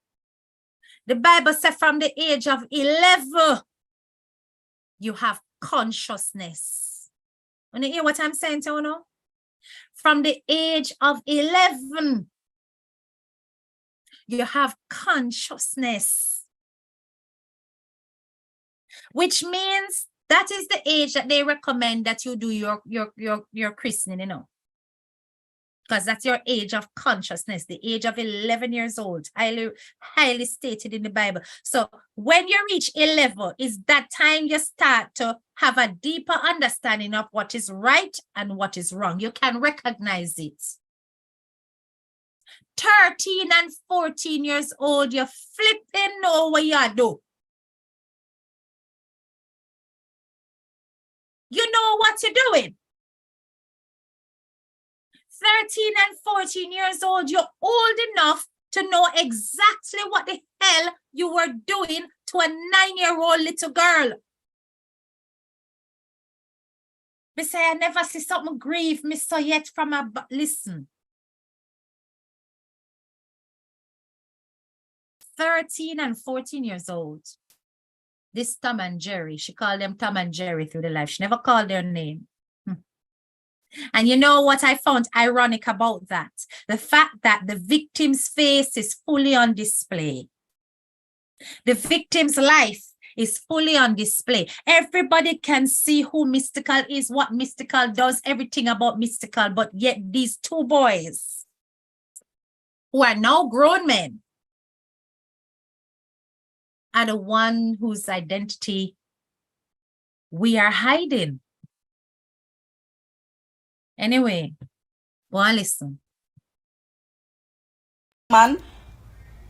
The Bible said from the age of 11, you have consciousness. Want to hear what I'm saying to you now? From the age of 11, you have consciousness. Which means that is the age that they recommend that you do your christening, you know. Because that's your age of consciousness, the age of 11 years old, highly stated in the Bible. So when you reach 11, is that time you start to have a deeper understanding of what is right and what is wrong. You can recognize it. 13 and 14 years old, you flipping know what you do. You know what you're doing. 13 and 14 years old, you're old enough to know exactly what the hell you were doing to a 9-year-old little girl. Me say, I never see something grieve me so yet from a... Listen. 13 and 14 years old. This Tom and Jerry, she called them Tom and Jerry through the life. She never called their name. And you know what I found ironic about that? The fact that the victim's face is fully on display. The victim's life is fully on display. Everybody can see who Mystical is, what Mystical does, everything about Mystical, but yet these two boys who are now grown men are the one whose identity we are hiding. Anyway, go and listen. Man,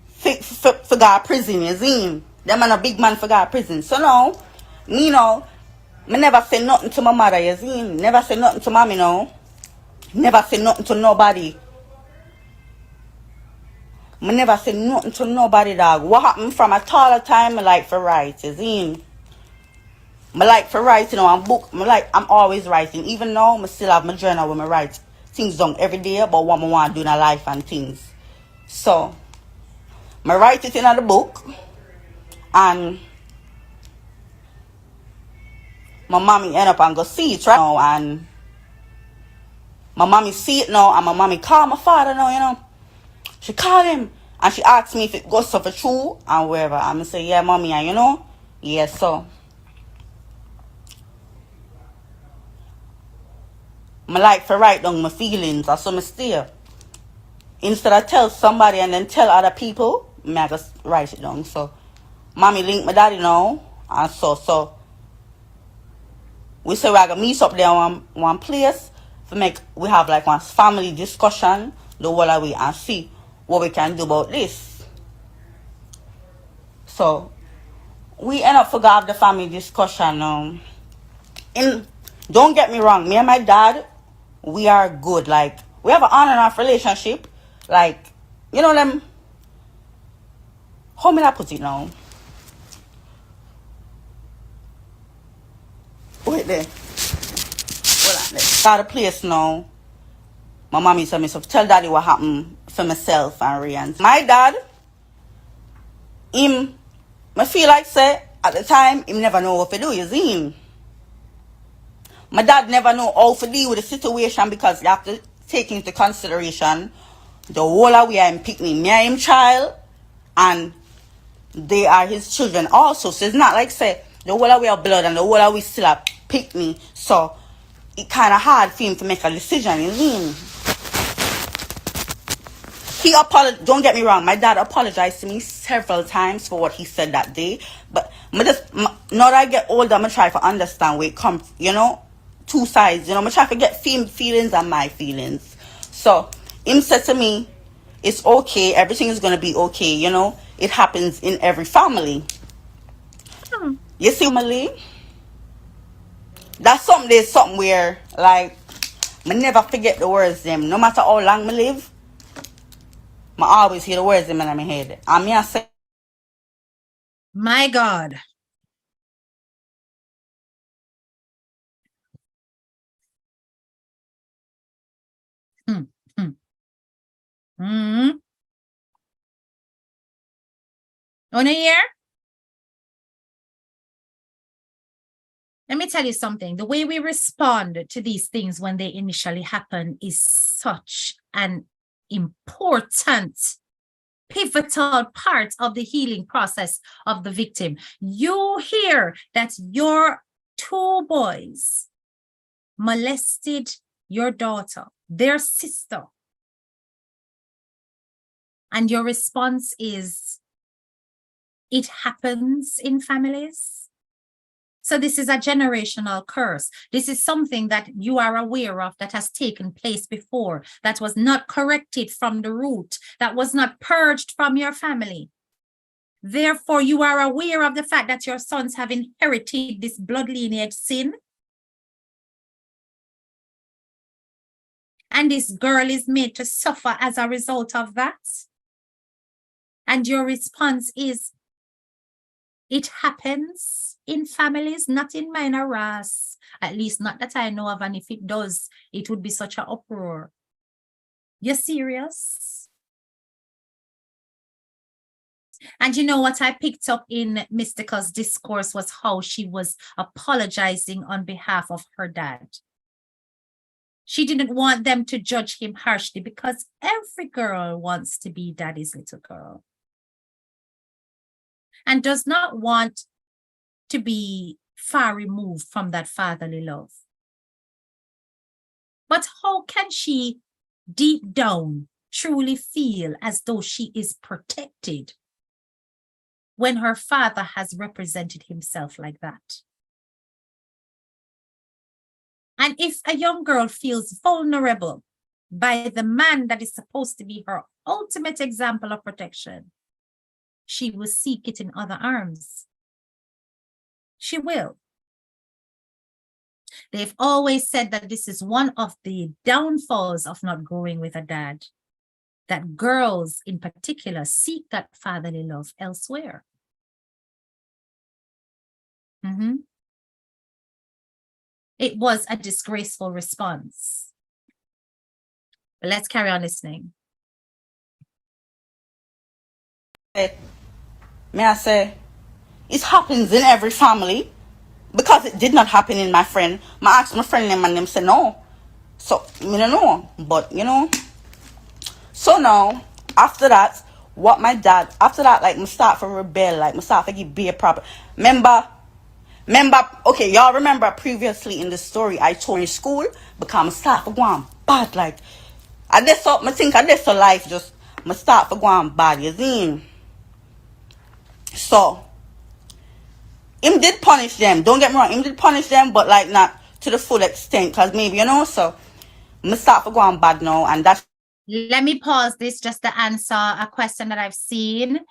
forgot prison, you see? Them man a big man forgot prison. So now, me know, me never say nothing to my mother, you see? Never say nothing to mommy, no. Never say nothing to nobody. Me never say nothing to nobody, dog. What happened from a taller time, me like for write, you see? Me like for writing, you know, and book. I'm always writing. Even now, I still have my journal where I write things down every day about what I want to do in my life and things. So, I write it in the book. And my mommy end up and go see it right now. And my mommy see it now. And my mommy call my father now, you know. She called him. And she asked me if it goes for true and wherever. And I say, yeah, mommy, and you know. Yeah, so. I like to write down my feelings or some still. Instead of tell somebody and then tell other people, I just write it down. So, mommy link my daddy now. And so we say we're going to meet up there one place. We have like one family discussion. The whole of we and see what we can do about this. So, we end up forgot the family discussion. Don't get me wrong, me and my dad, we are good. Like, we have an on and off relationship. Like, you know them. How may I put it now? Wait there. Hold on there. Got a place now. My mommy told me to tell daddy what happened for myself and Rian. My dad, I feel like say at the time, him never know what to do, you see him. My dad never know how to deal with the situation because you have to take into consideration the whole of we are in picnic. Me and him child and they are his children also. So it's not like say the whole of we are blood and the whole of we still are picnic. So it kind of hard for him to make a decision, you see. Don't get me wrong, my dad apologized to me several times for what he said that day. But now that I get older, I'm try to understand where it comes, you know, two sides. You know, I'm try to get feelings and my feelings. So him said to me, it's okay, everything is gonna be okay, you know. It happens in every family. You see, family, that's something, there's something where, like, I never forget the words them. No matter how long I live, I always hear the words them in my head. And me I say, My God. On a year? Let me tell you something. The way we respond to these things when they initially happen is such an important, pivotal part of the healing process of the victim. You hear that your 2 boys molested your daughter, their sister, and your response is, it happens in families. So this is a generational curse. This is something that you are aware of that has taken place before, that was not corrected from the root, that was not purged from your family. Therefore, you are aware of the fact that your sons have inherited this blood lineage sin. And this girl is made to suffer as a result of that. And your response is, it happens in families, not in mine or Ras. At least not that I know of. And if it does, it would be such an uproar. You're serious? And you know what I picked up in Mystica's discourse was how she was apologizing on behalf of her dad. She didn't want them to judge him harshly because every girl wants to be daddy's little girl and does not want to be far removed from that fatherly love. But how can she deep down truly feel as though she is protected when her father has represented himself like that? And if a young girl feels vulnerable by the man that is supposed to be her ultimate example of protection, she will seek it in other arms. She will. They've always said that this is one of the downfalls of not growing with a dad, that girls in particular seek that fatherly love elsewhere. It was a disgraceful response. But let's carry on listening. may I say, it happens in every family. Because it did not happen in my friend. I asked my friend them and them said no. So, I don't know. But, you know. So now, after that, what my dad, after that, like, I start to rebel. Like, I start to give be a proper. Remember, okay, y'all remember previously in the story, I told in school, because I start to go on bad. Like, I think so life just, I start to go on bad, you see. So, him did punish them. Don't get me wrong. Him did punish them, but like not to the full extent. Because maybe, you know, so I'm start to go on bad now. And that's... Let me pause this just to answer a question that I've seen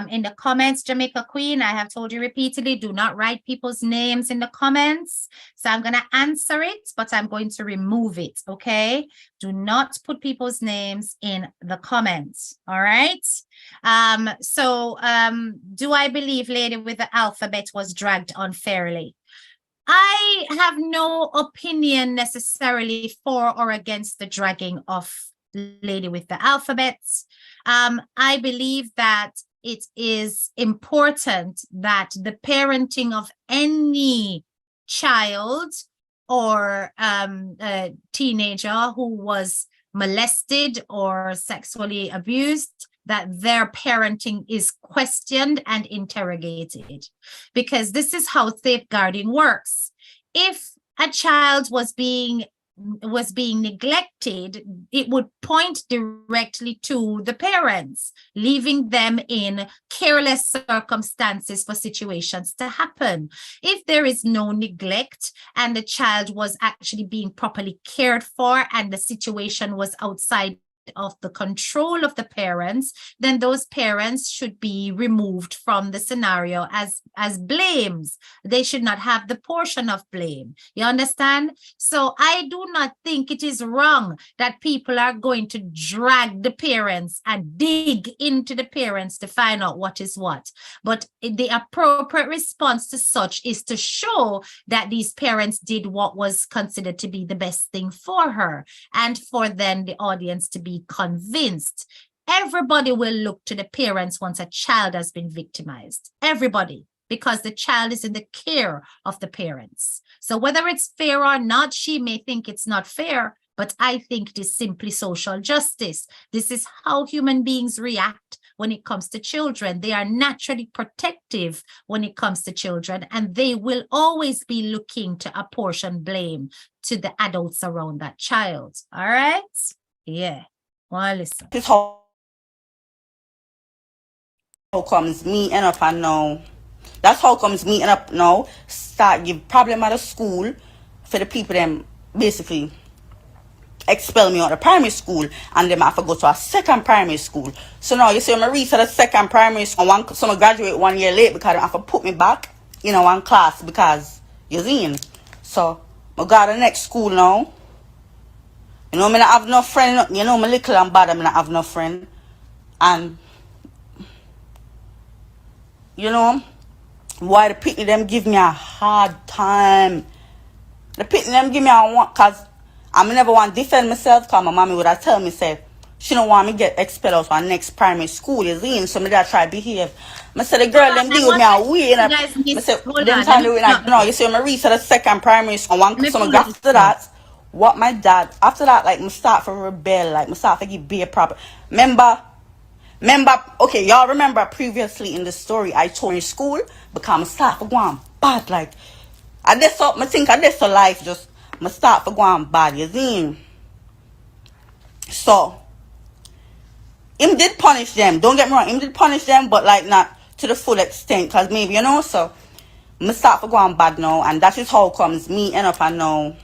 in the comments. Jamaica Queen, I have told you repeatedly, do not write people's names in the comments. So I'm going to answer it, but I'm going to remove it, okay? Do not put people's names in the comments, all right? Do I believe Lady with the Alphabet was dragged unfairly? I have no opinion necessarily for or against the dragging of Lady with the Alphabets. I believe that it is important that the parenting of any child or a teenager who was molested or sexually abused, that their parenting is questioned and interrogated, because this is how safeguarding works. If a child was being neglected, it would point directly to the parents, leaving them in careless circumstances for situations to happen. If there is no neglect and the child was actually being properly cared for and the situation was outside of the control of the parents, then those parents should be removed from the scenario as blames. They should not have the portion of blame. You understand? So I do not think it is wrong that people are going to drag the parents and dig into the parents to find out what is what. But the appropriate response to such is to show that these parents did what was considered to be the best thing for her, and for then the audience to be convinced. Everybody will look to the parents once a child has been victimized. Everybody, because the child is in the care of the parents. So whether it's fair or not, she may think it's not fair, but I think it is simply social justice. This is how human beings react when it comes to children. They are naturally protective when it comes to children, and they will always be looking to apportion blame to the adults around that child. All right? Yeah. Well, listen. This how comes me end up and now. That's how comes me end up now. Start give problem at the school for the people them basically expel me out of primary school, and them have to go to a second primary school. So now you see when I reach at the second primary school, so I graduate 1 year late because they have to put me back in one class because you're seeing. So I got the next school now. You know, I don't have no friend. You know, I'm little and bad. I don't have no friend. And you know, why the people them give me a hard time. The people them give me a one, cause I never want to defend myself, because my mommy would have tell me, say, she don't want me to get expelled out of next primary school, you see, so me that try to behave. I said, the girl, them deal with me a way, and I said, them time doing like, no, you see, when I reach to the second primary school, so after that, what my dad, after that, like, me start to rebel, like, me start to give be a proper, remember, okay, y'all remember previously in the story, I told in school, because I start to go on bad, like, I just thought, I think I just life just, I start for going bad, you see. So, him did punish them. Don't get me wrong, him did punish them, but like not to the full extent, because maybe, you know, so I start for going bad now, and that is how comes me end up and now.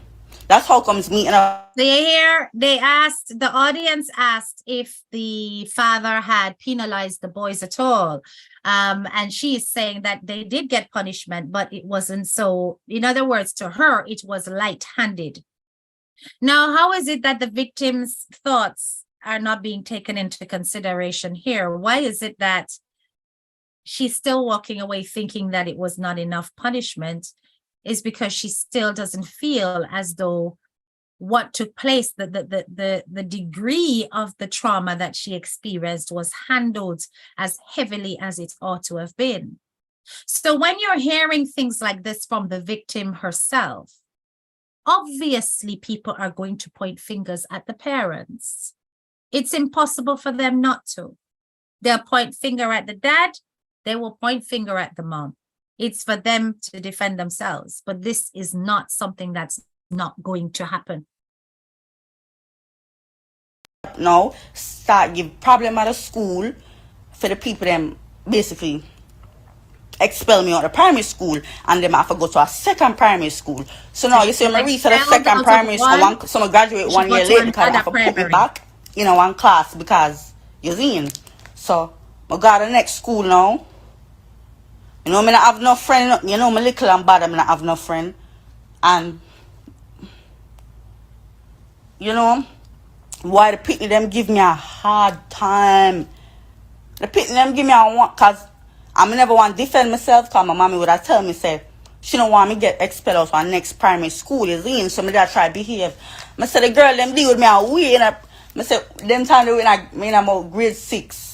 That's how comes me end up. So you hear, the audience asked if the father had penalized the boys at all. And she is saying that they did get punishment, but it wasn't so, in other words, to her, it was light-handed. Now, how is it that the victim's thoughts are not being taken into consideration here? Why is it that she's still walking away thinking that it was not enough punishment? Is because she still doesn't feel as though what took place, the degree of the trauma that she experienced was handled as heavily as it ought to have been. So when you're hearing things like this from the victim herself, obviously people are going to point fingers at the parents. It's impossible for them not to. They'll point finger at the dad, they will point finger at the mom. It's for them to defend themselves, but this is not something that's not going to happen. No, start give problem at the school for the people them basically expel me out of primary school, and them have to go to a second primary school. So now you see when I reach to the second primary school, so I graduate 1 year late because they have to put me back in one class because you're seeing. So I got the next school now. You know, I don't have no friend. You know, I'm little and bad. I don't have no friend. And, you know, why the people them give me a hard time. The people them give me a one, because I never want to defend myself, because my mommy would have tell me, say, she don't want me to get expelled out of next primary school, you see, so I try to behave. I said, the girl them deal with me a way, and I said, them time when I'm out grade 6.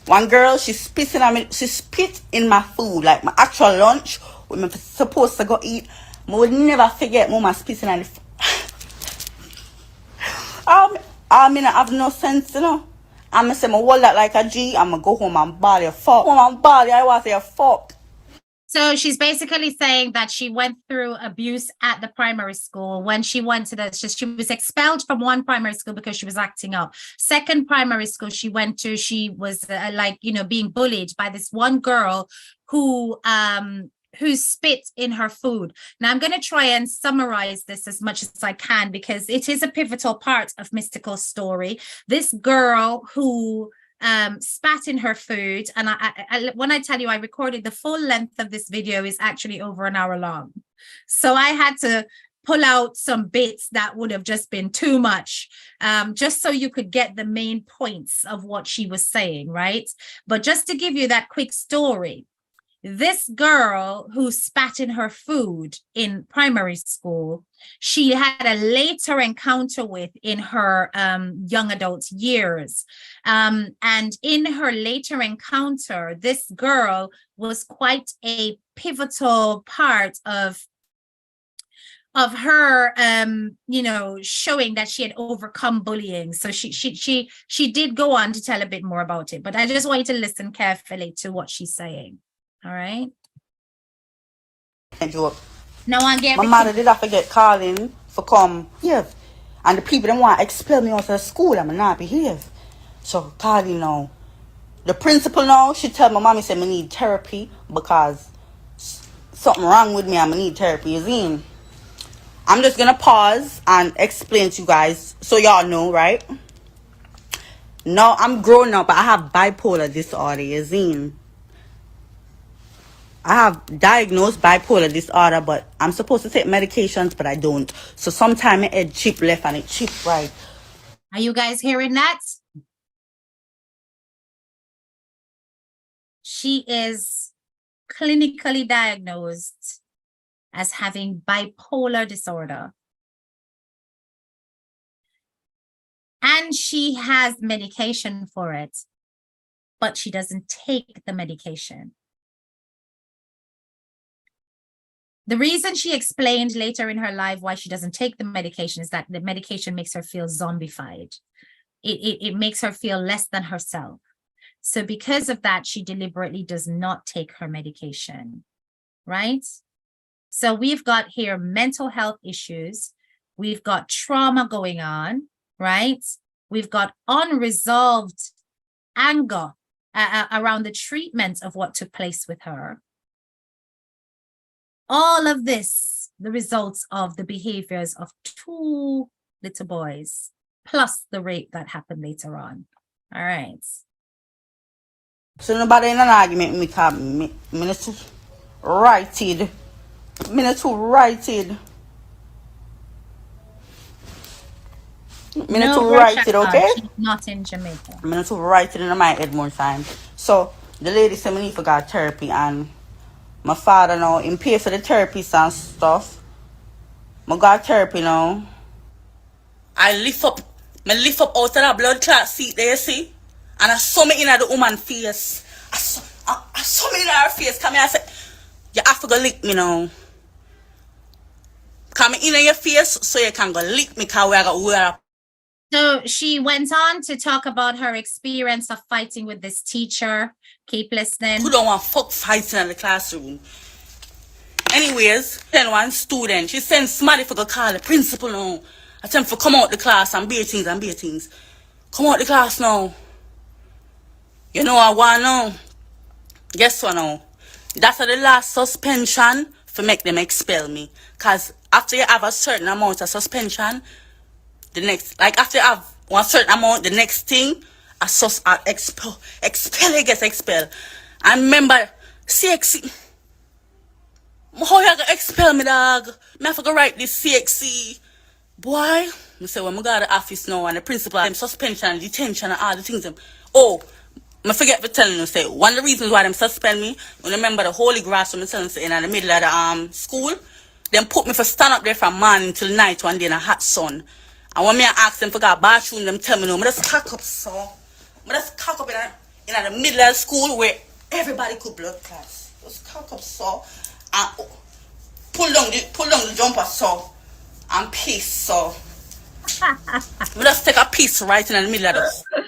One girl, she spit in my food, like my actual lunch, when I'm supposed to go eat. I would never forget mama spitting on the food. I mean, I have no sense, you know. I'm going to say, I hold that like a G, I'm going to go home and ball your fuck. Home and ball, I want to say fuck. So she's basically saying that she went through abuse at the primary school. When she went to she was expelled from one primary school because she was acting up. Second primary school she went to, she was being bullied by this one girl who who spit in her food. Now I'm going to try and summarize this as much as I can because it is a pivotal part of Mystical's story. This girl who spat in her food, and when I tell you I recorded, the full length of this video is actually over an hour long. So I had to pull out some bits that would have just been too much, just so you could get the main points of what she was saying, right? But just to give you that quick story, this girl who spat in her food in primary school, she had a later encounter with in her young adult years. And in her later encounter, this girl was quite a pivotal part of her you know, showing that she had overcome bullying. So she did go on to tell a bit more about it, but I just want you to listen carefully to what she's saying. All right. No one get my mother did I forget calling for come here. And the people don't want to expel me out of school. I'm not behave. So calling now. The principal now, she tell my mommy say I need therapy because something wrong with me. I need therapy. You see? I'm just gonna pause and explain to you guys so y'all know, right? Now I'm grown up, but I have bipolar disorder. You see? I have diagnosed bipolar disorder, but I'm supposed to take medications, but I don't. So sometimes my head chip left and it chip right. Are you guys hearing that? She is clinically diagnosed as having bipolar disorder. And she has medication for it, but she doesn't take the medication. The reason she explained later in her life why she doesn't take the medication is that the medication makes her feel zombified. It makes her feel less than herself. So because of that, she deliberately does not take her medication, right? So we've got here mental health issues. We've got trauma going on, right? We've got unresolved anger around the treatment of what took place with her. All of this, the results of the behaviors of 2 little boys, plus the rape that happened later on. All right. So nobody in an argument with me because I'm not too righted. I'm not too righted. I'm not too righted, okay? She's not in Jamaica. I'm not too righted in my head more time. So the lady said me need to go therapy, and my father now him pay for the therapists and stuff. I got therapy now. I lift up out of that blood clot seat there, you see? And I saw me in the woman's face. I saw me in her face. Come here, I said, you have to go lick me now. Come in your face so you can go lick me because we are. So she went on to talk about her experience of fighting with this teacher. Keep listening. Who don't want fuck fighting in the classroom? Anyways, then one student, she sent somebody for to call the principal now. I tell him for come out the class and be things. Come out the class now. You know I want now. Guess what now? That's the last suspension for make them expel me. Cause after you have a certain amount of suspension, the next, like after you have one certain amount, the next thing, expel gets expelled. And remember, CXC. How you gonna expel me, dog? Me have to go write this CXC. Boy, I say when I go to the office now and the principal, them suspension and detention and all the things. Oh, I forget to tell you, say, one of the reasons why them suspend me, when I remember the holy grass from the telling say in the middle of the school, them put me for stand up there from morning till night one day in a hot sun. And when me I ask them for go to the bathroom, them tell me no, I just cock up so. I just cock up in the middle of the school where everybody could blood class. Just cock up so and pull down the jumper so and piss so. We just take a piece right in the middle of the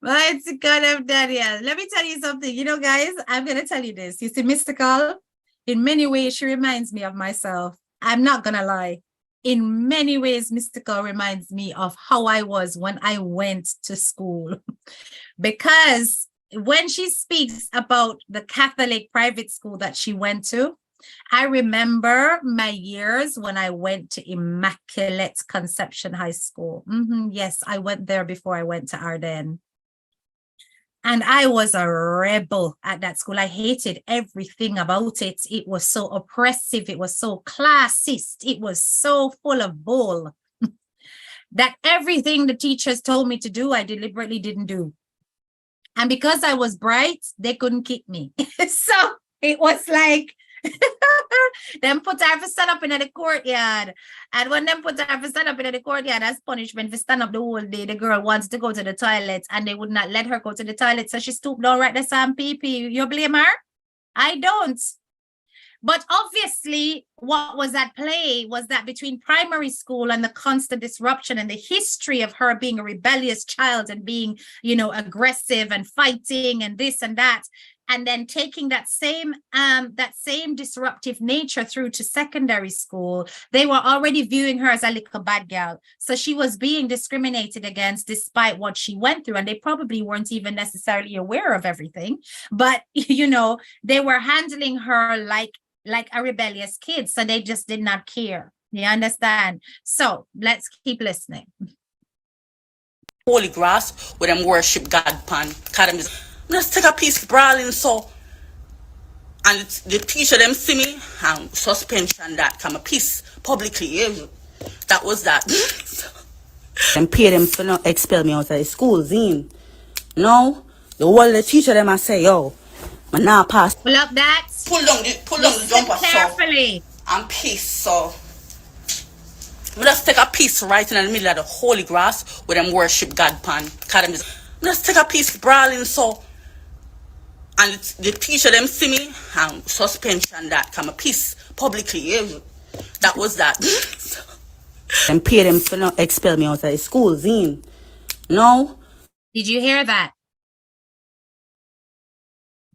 Mighty God of Daniel. Let me tell you something. You know, guys, I'm going to tell you this. You see, Mystical, in many ways, she reminds me of myself. I'm not going to lie. In many ways, Mystical reminds me of how I was when I went to school. Because when she speaks about the Catholic private school that she went to, I remember my years when I went to Immaculate Conception High School. Yes, I went there before I went to Ardennes. And I was a rebel at that school. I hated everything about it. It was so oppressive. It was so classist. It was so full of bull that everything the teachers told me to do, I deliberately didn't do. And because I was bright, they couldn't kick me. So it was like, them put her to stand up in the courtyard. And when them put her to stand up in the courtyard as punishment for stand up the whole day, the girl wants to go to the toilet and they would not let her go to the toilet. So she stooped down right there and pee. You blame her? I don't. But obviously, what was at play was that between primary school and the constant disruption and the history of her being a rebellious child and being, you know, aggressive and fighting and this and that, and then taking that same disruptive nature through to secondary school, they were already viewing her as a little bad girl. So she was being discriminated against despite what she went through. And they probably weren't even necessarily aware of everything. But, you know, they were handling her like a rebellious kid. So they just did not care. You understand? So let's keep listening. Holy grass where them worship God pan. Let's take a piece brawling so. And the teacher them see me and suspension that come a piece publicly. That was that. And pay them for not expel me out of the school, Zine. No, the whole the teacher them I say, yo, I now pass. Pull up that. Pull down the jumper carefully. So. And piece so. We just take a piece right in the middle of the holy grass where them worship God pan. Let's take a piece brawling so. And the teacher them see me and suspension that come a piece publicly. That was that. And pay them for not expel me out of the school, Zine. No. Did you hear that?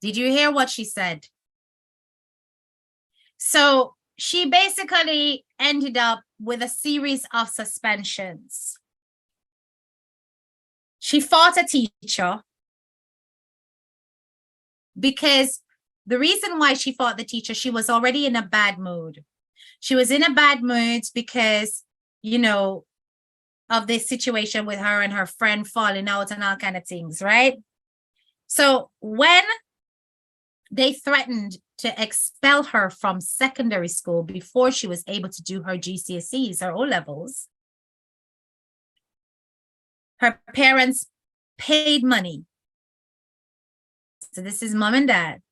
Did you hear what she said? So she basically ended up with a series of suspensions. She fought a teacher because the reason why she fought the teacher, she was already in a bad mood. She was in a bad mood because, you know, of this situation with her and her friend falling out and all kind of things, right? So when they threatened to expel her from secondary school before she was able to do her GCSEs, her O-levels, her parents paid money. So this is mom and dad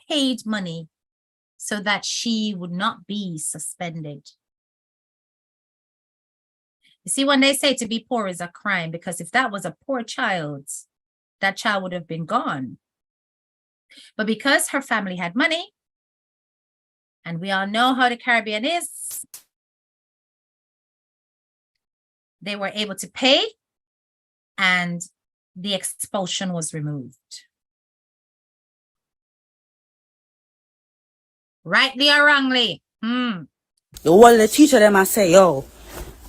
paid money so that she would not be suspended. You see, when they say to be poor is a crime, because if that was a poor child, that child would have been gone. But because her family had money, and we all know how the Caribbean is, they were able to pay and the expulsion was removed. Rightly or wrongly? The whole the teacher them I say, yo,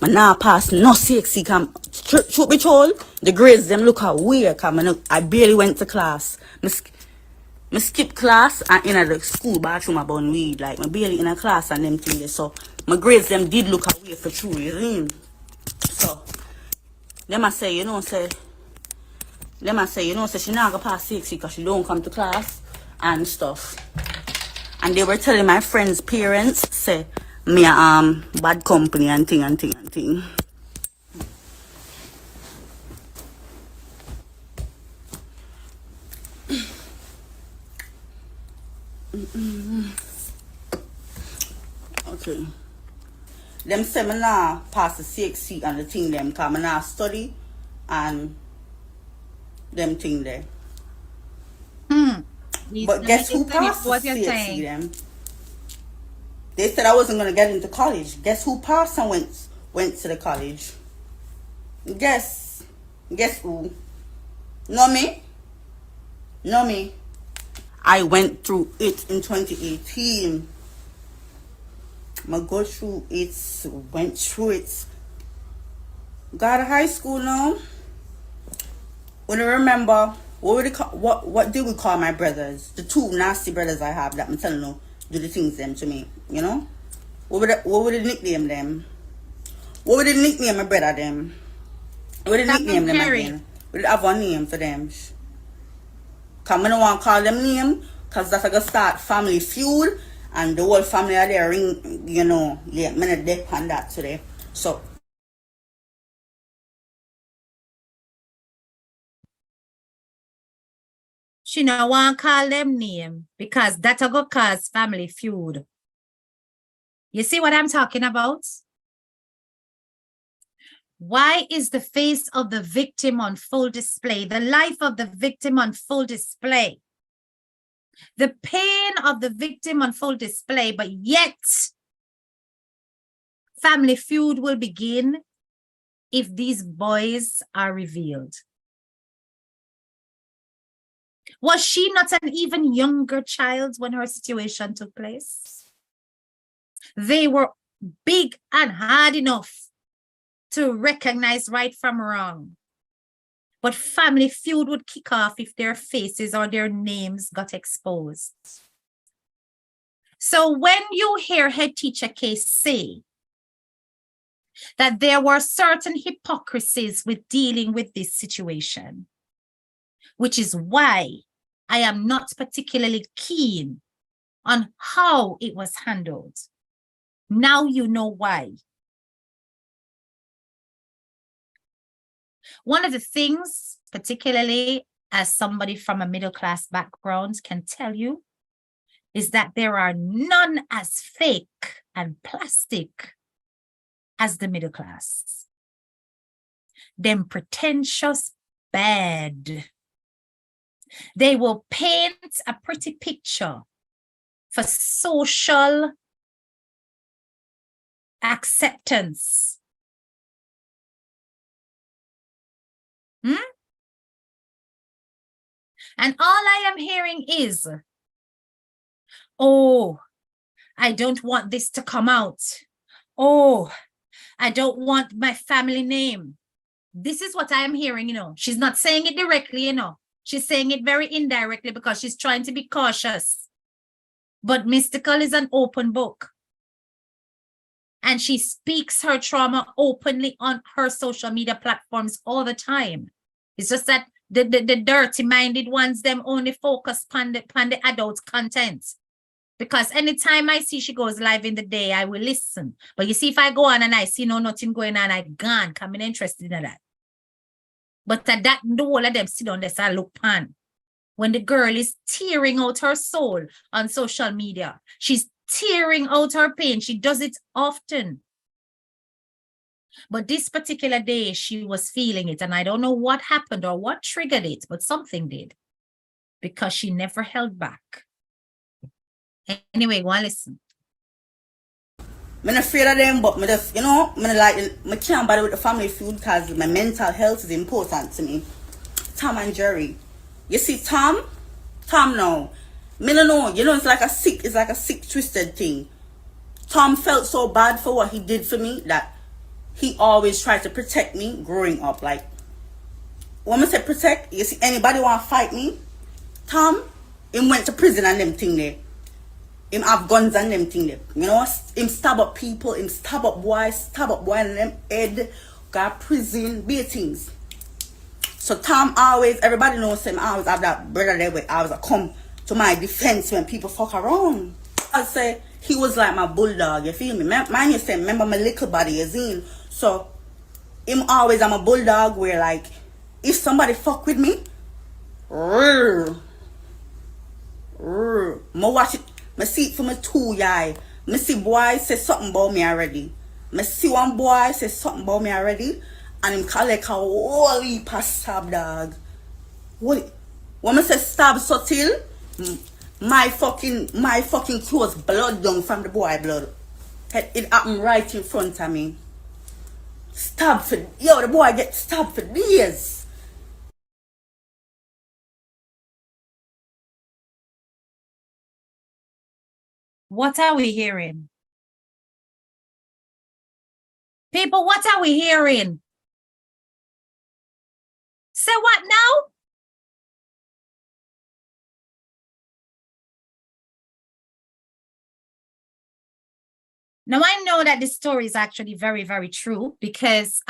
I now pass no CXC come. Truth be told, the grades them look how weird come. I barely went to class. I skip class and in the school bathroom about weed. Like, I barely in a class and them things. So, my grades them did look away for true, you know? So, them I say, she not gonna pass 6 because she don't come to class and stuff. And they were telling my friends' parents, say, me bad company and thing. Okay. Them seminar pass the CXC and the thing them come and I study and them thing there. But guess who passed the CXC them? They said I wasn't gonna get into college. Guess who passed and went to the college? Guess who? Know me? I went through it in 2018. I go through it, went through it. Got to high school now. When I remember what do we call my brothers? The two nasty brothers I have that I'm telling you do the things them to me, you know? What would the nickname them? What would the nickname my brother them? What would the nickname them again? Would it have a name for them? Cause I don't want to call them name, cause that's gonna start family feud and the whole family are there ring, you know, yeah, I'm gonna dip on that today. So She no want call them name because that a go cause family feud. You see what I'm talking about? Why is the face of the victim on full display? The life of the victim on full display. The pain of the victim on full display, but yet family feud will begin if these boys are revealed. Was she not an even younger child when her situation took place? They were big and hard enough to recognize right from wrong. But family feud would kick off if their faces or their names got exposed. So when you hear head teacher Case say that there were certain hypocrisies with dealing with this situation, which is why I am not particularly keen on how it was handled. Now you know why. One of the things, particularly as somebody from a middle-class background can tell you, is that there are none as fake and plastic as the middle class. Them pretentious bad. They will paint a pretty picture for social acceptance. And all I am hearing is, oh, I don't want this to come out. Oh, I don't want my family name. This is what I am hearing, you know. She's not saying it directly, you know. She's saying it very indirectly because she's trying to be cautious. But Mystical is an open book. And she speaks her trauma openly on her social media platforms all the time. It's just that the dirty-minded ones, them only focus on the adult content. Because anytime I see she goes live in the day, I will listen. But you see, if I go on and I see nothing going on, I gone, I'm not interested in that. But at that, the whole of them sit down there, so I look pan. When the girl is tearing out her soul on social media, she's tearing out her pain. She does it often. But this particular day, she was feeling it. And I don't know what happened or what triggered it, but something did. Because she never held back. Anyway, go and listen. I'm not afraid of them, but I just, you know, I can't bother with the family feud because my mental health is important to me. Tom and Jerry. You see, Tom now, me don't know, you know, it's like a sick, twisted thing. Tom felt so bad for what he did for me that he always tried to protect me growing up. Like, when I say protect, you see, anybody want to fight me? Tom, he went to prison and them thing there. Him have guns and them thing there. You know, him stab up people, him stab up boys and them head, got prison, be things. So Tom always, everybody knows him, always have that brother there where I always come to my defense when people fuck around. I say, he was like my bulldog, you feel me? Man, you say, remember my little body, you seen? So, him always, I'm a bulldog where like, if somebody fuck with me, I watch it, I see it for my two eye. I see boy say something about me already. I see one boy say something about me already. And him call like a whole heap of stab dog. What? When I say stab subtle, my fucking clothes blood down from the boy blood. It happened right in front of me. Stabbed for, yo, the boy get stabbed for days. What are we hearing? People, what are we hearing? Say what now? Now, I know that this story is actually very, very true because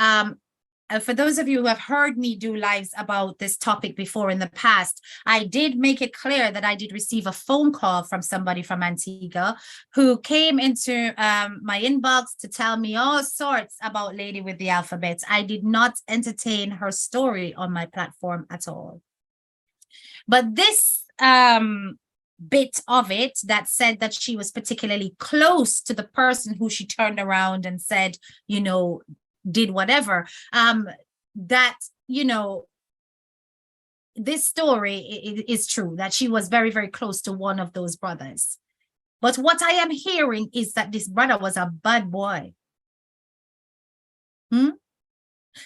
for those of you who have heard me do lives about this topic before in the past, I did make it clear that I did receive a phone call from somebody from Antigua who came into my inbox to tell me all sorts about Lady with the Alphabet. I did not entertain her story on my platform at all. But this bit of it that said that she was particularly close to the person who she turned around and said, you know, did whatever, that, you know, this story is true, that she was very, very close to one of those brothers. But what I am hearing is that this brother was a bad boy.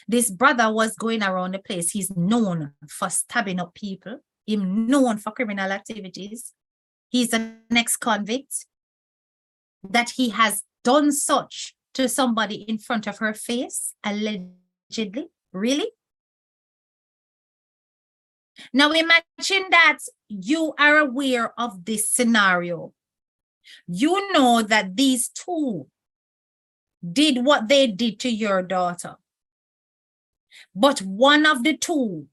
This brother was going around the place. He's known for stabbing up people. He's known for criminal activities. He's an ex-convict. That he has done such to somebody in front of her face, allegedly. Really? Now imagine that you are aware of this scenario. You know that these two did what they did to your daughter. But one of the two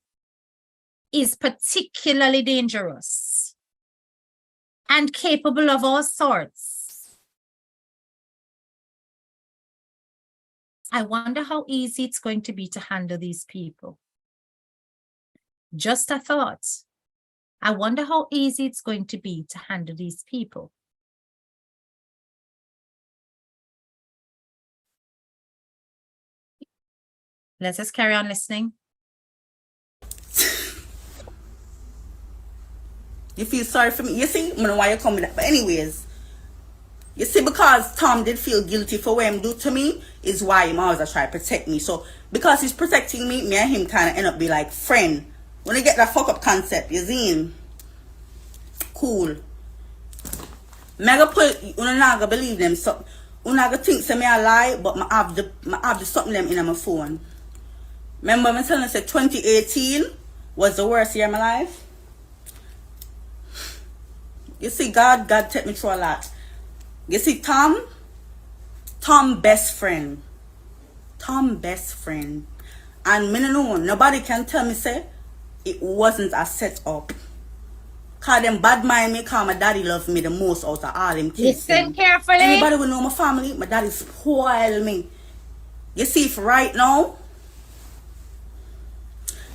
is particularly dangerous and capable of all sorts. I wonder how easy it's going to be to handle these people. Just a thought. I wonder how easy it's going to be to handle these people. Let us carry on listening. You feel sorry for me? You see, I don't know why you come with that. But anyways, you see, because Tom did feel guilty for what him do to me, is why him always try to protect me. So, because he's protecting me, me and him kind of end up be like friend. When you get that fuck up concept, you see him? Cool. Mega put, you not gonna believe them. So, you not gonna think say me a lie, but I have the something them in my phone. Remember me telling you say 2018 was the worst year of my life? You see, God take me through a lot. You see, Tom best friend. Tom best friend. And me no know, nobody can tell me say it wasn't a setup. Cause them bad mind me, cause my daddy love me the most out of all them kids. Listen carefully. Anybody will know my family, my daddy spoil me. You see, for right now,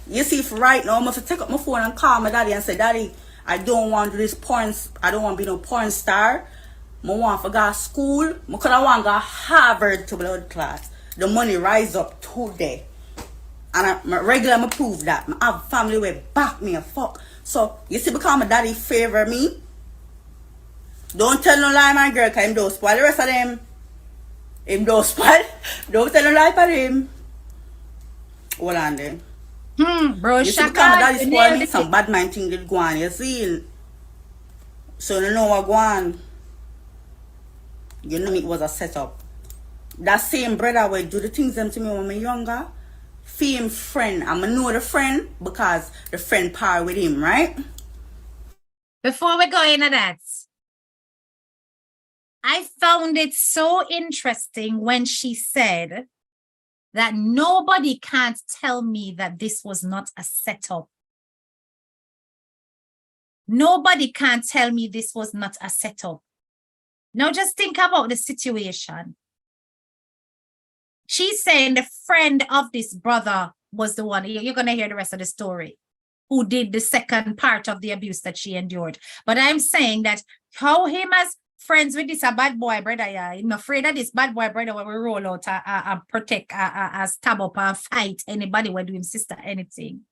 I must take up my phone and call my daddy and say, Daddy, I don't want to do this porn, I don't want to be no porn star. I want to go to school. I could want to go to Harvard to blood class. The money rise up today. And my regular prove that. I have family way back me a fuck. So, you see, because my daddy favor me, don't tell no lie, my girl, because him don't spoil the rest of them. Him don't spoil. Don't tell no lie for him. Hold on then. Bro, you see, because my daddy spoil me, some bad mind thing did go on, you see. So, you know what go on. You know it was a setup. That same brother would do the things them to me when I'm younger. Fame friend. I'm going to know the friend because the friend power with him, right? Before we go into that, I found it so interesting when she said that nobody can't tell me that this was not a setup. Nobody can't tell me this was not a setup. Now just think about the situation. She's saying the friend of this brother was the one, you're going to hear the rest of the story, who did the second part of the abuse that she endured. But I'm saying that how him as friends with this a bad boy brother, yeah, I'm afraid that this bad boy brother when we roll out and protect, stab up and fight anybody when do him sister anything.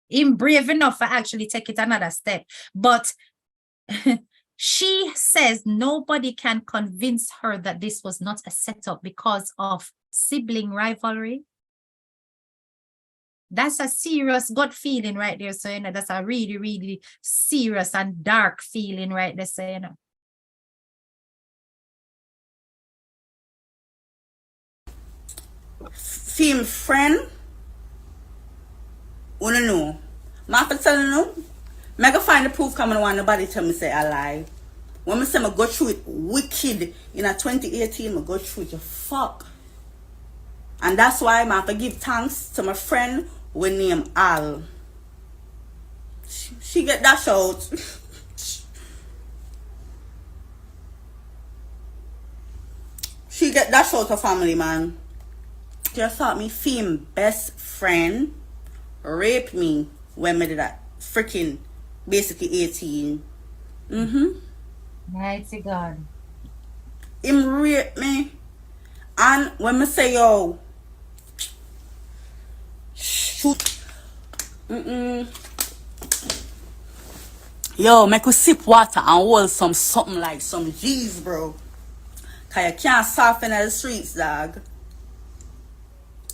Him brave enough to actually take it another step. But she says nobody can convince her that this was not a setup because of sibling rivalry. That's a serious gut feeling right there. So, you know, that's a really, really serious and dark feeling right there. So, you know. Fame friend, wanna know. My for telling you, I can find the proof coming on nobody tell me say I lie. When I say I go through it wicked in a 2018, I go through it fuck. And that's why I have to give thanks to my friend with name Al. She get that out. She get that out of family, man. She just thought me fame best friend raped me when I did that freaking basically 18. Mighty God. Him raped me. And when I say yo shoot yo, make us sip water and hold something like some G's, bro. Cause you can't soften at the streets, dog.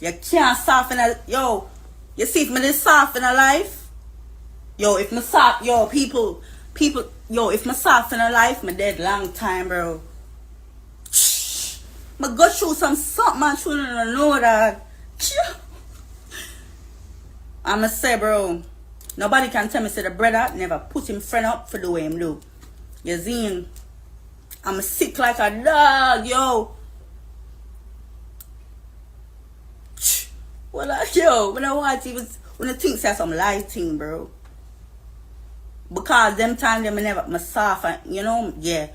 You can't soften at yo. You see if me this soft in a life, yo, if me soft, yo, people, yo, if me soft in a life, me dead long time, bro. Me go through something, man, shouldn't know that. I'ma say, bro, nobody can tell me say the brother never put him friend up for the way him do. You see, I'm sick like a dog, yo. Well, like, yo, when I watch even when I think say some lighting, bro. Because them time them never my soft and you know, yeah.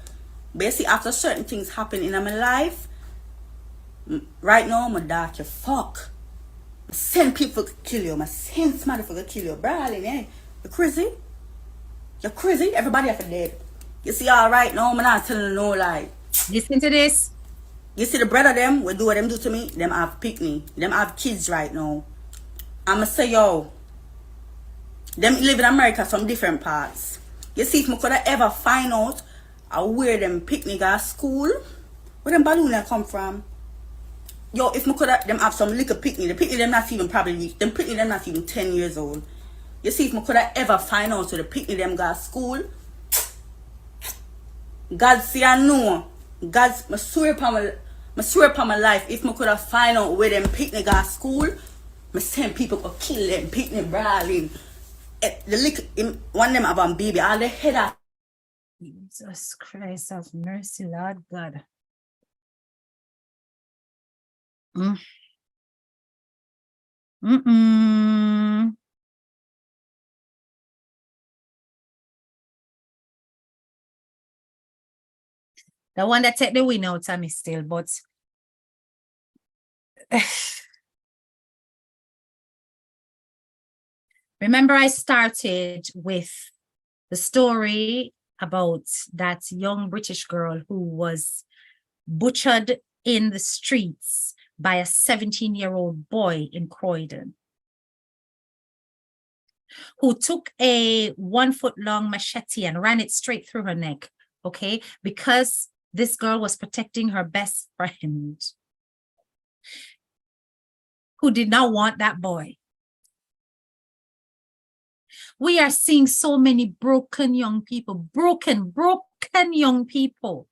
Basically after certain things happen in my life, right now my dark you fuck. I send people to kill you, I send somebody for to kill you, brawling, eh? You crazy? You're crazy? Everybody have to dead. You see all right now, I'm not telling you no lie. Listen to this. You see the brother them will do what them do to me, them have picnic, them have kids right now. I'ma say yo, them live in America from different parts. You see if me could ever find out where them picnic at school, where them balloon come from. Yo, if me could them have some little picnic, the picnic them not even probably them picnic them not even 10 years old. You see if me could ever find out where the picnic them got school. God see I know. God's my swear upon my life, if me could have find out where them picnic got school, me send people to kill them picnic brawling. The little one of them have a baby, all the head of Jesus Christ of mercy, Lord God. The one that take the win out of me still, but remember I started with the story about that young British girl who was butchered in the streets by a 17-year-old boy in Croydon, who took a 1-foot-long machete and ran it straight through her neck, okay? Because this girl was protecting her best friend, who did not want that boy. We are seeing so many broken young people, broken young people.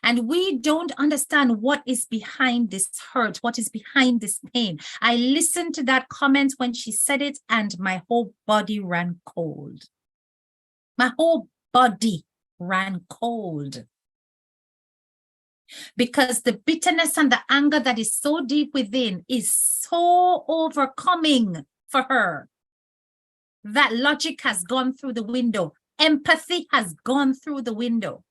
And we don't understand what is behind this hurt, what is behind this pain. I listened to that comment when she said it and my whole body ran cold. My whole body ran cold. Because the bitterness and the anger that is so deep within is so overcoming for her. That logic has gone through the window. Empathy has gone through the window.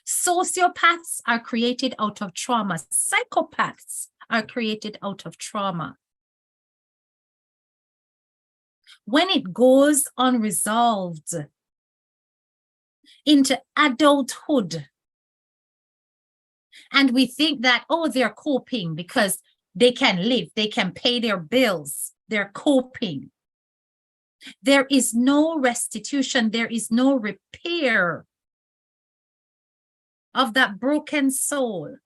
Sociopaths are created out of trauma. Psychopaths are created out of trauma. When it goes unresolved into adulthood, and we think that, oh, they're coping because they can live, they can pay their bills, they're coping. There is no restitution, there is no repair of that broken soul.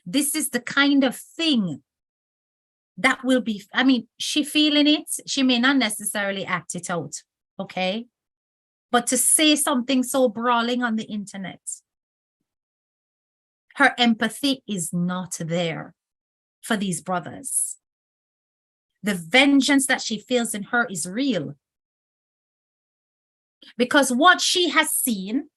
This is the kind of thing that will be, I mean, she feeling it, she may not necessarily act it out, okay? But to say something so brawling on the internet, her empathy is not there for these brothers. The vengeance that she feels in her is real. Because what she has seen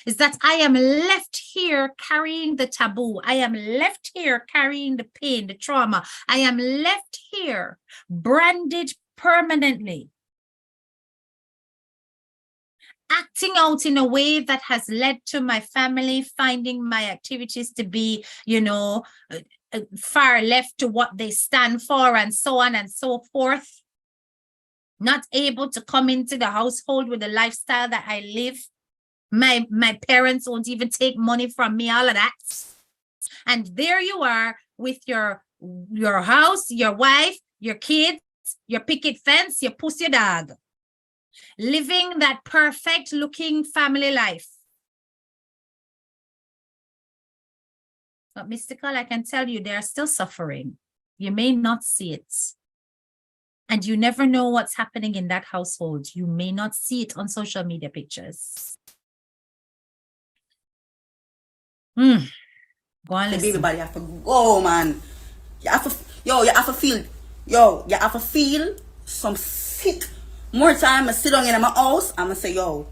is that I am left here carrying the taboo. I am left here carrying the pain, the trauma. I am left here branded permanently, acting out in a way that has led to my family finding my activities to be, you know, far left to what they stand for, and so on and so forth. Not able to come into the household with the lifestyle that I live. My parents won't even take money from me, all of that. And there you are with your house, your wife, your kids, your picket fence, your pussy dog, living that perfect looking family life. But Mystical, I can tell you, they're still suffering. You may not see it. And you never know what's happening in that household. You may not see it on social media pictures. Go on, listen. Everybody have to go, man. You have to feel some sick. More time I sit down in my house, I'm gonna say, yo.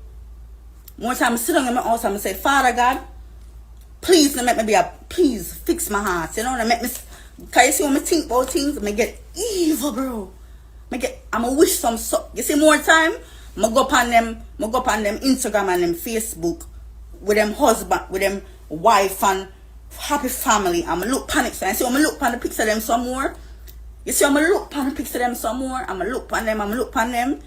More time I sit down in my house, I'm gonna say, Father God, please don't make me please fix my heart. You know, and make me, cause you see when I think about things, I get evil, bro. I'ma wish some you see, more time, I go up on them Instagram and them Facebook with them husband, with them wife and happy family. I'ma look panic. So I see, I'ma look on the picture of them some more. You see, I'ma look on the picture of them some more. I'ma look on them.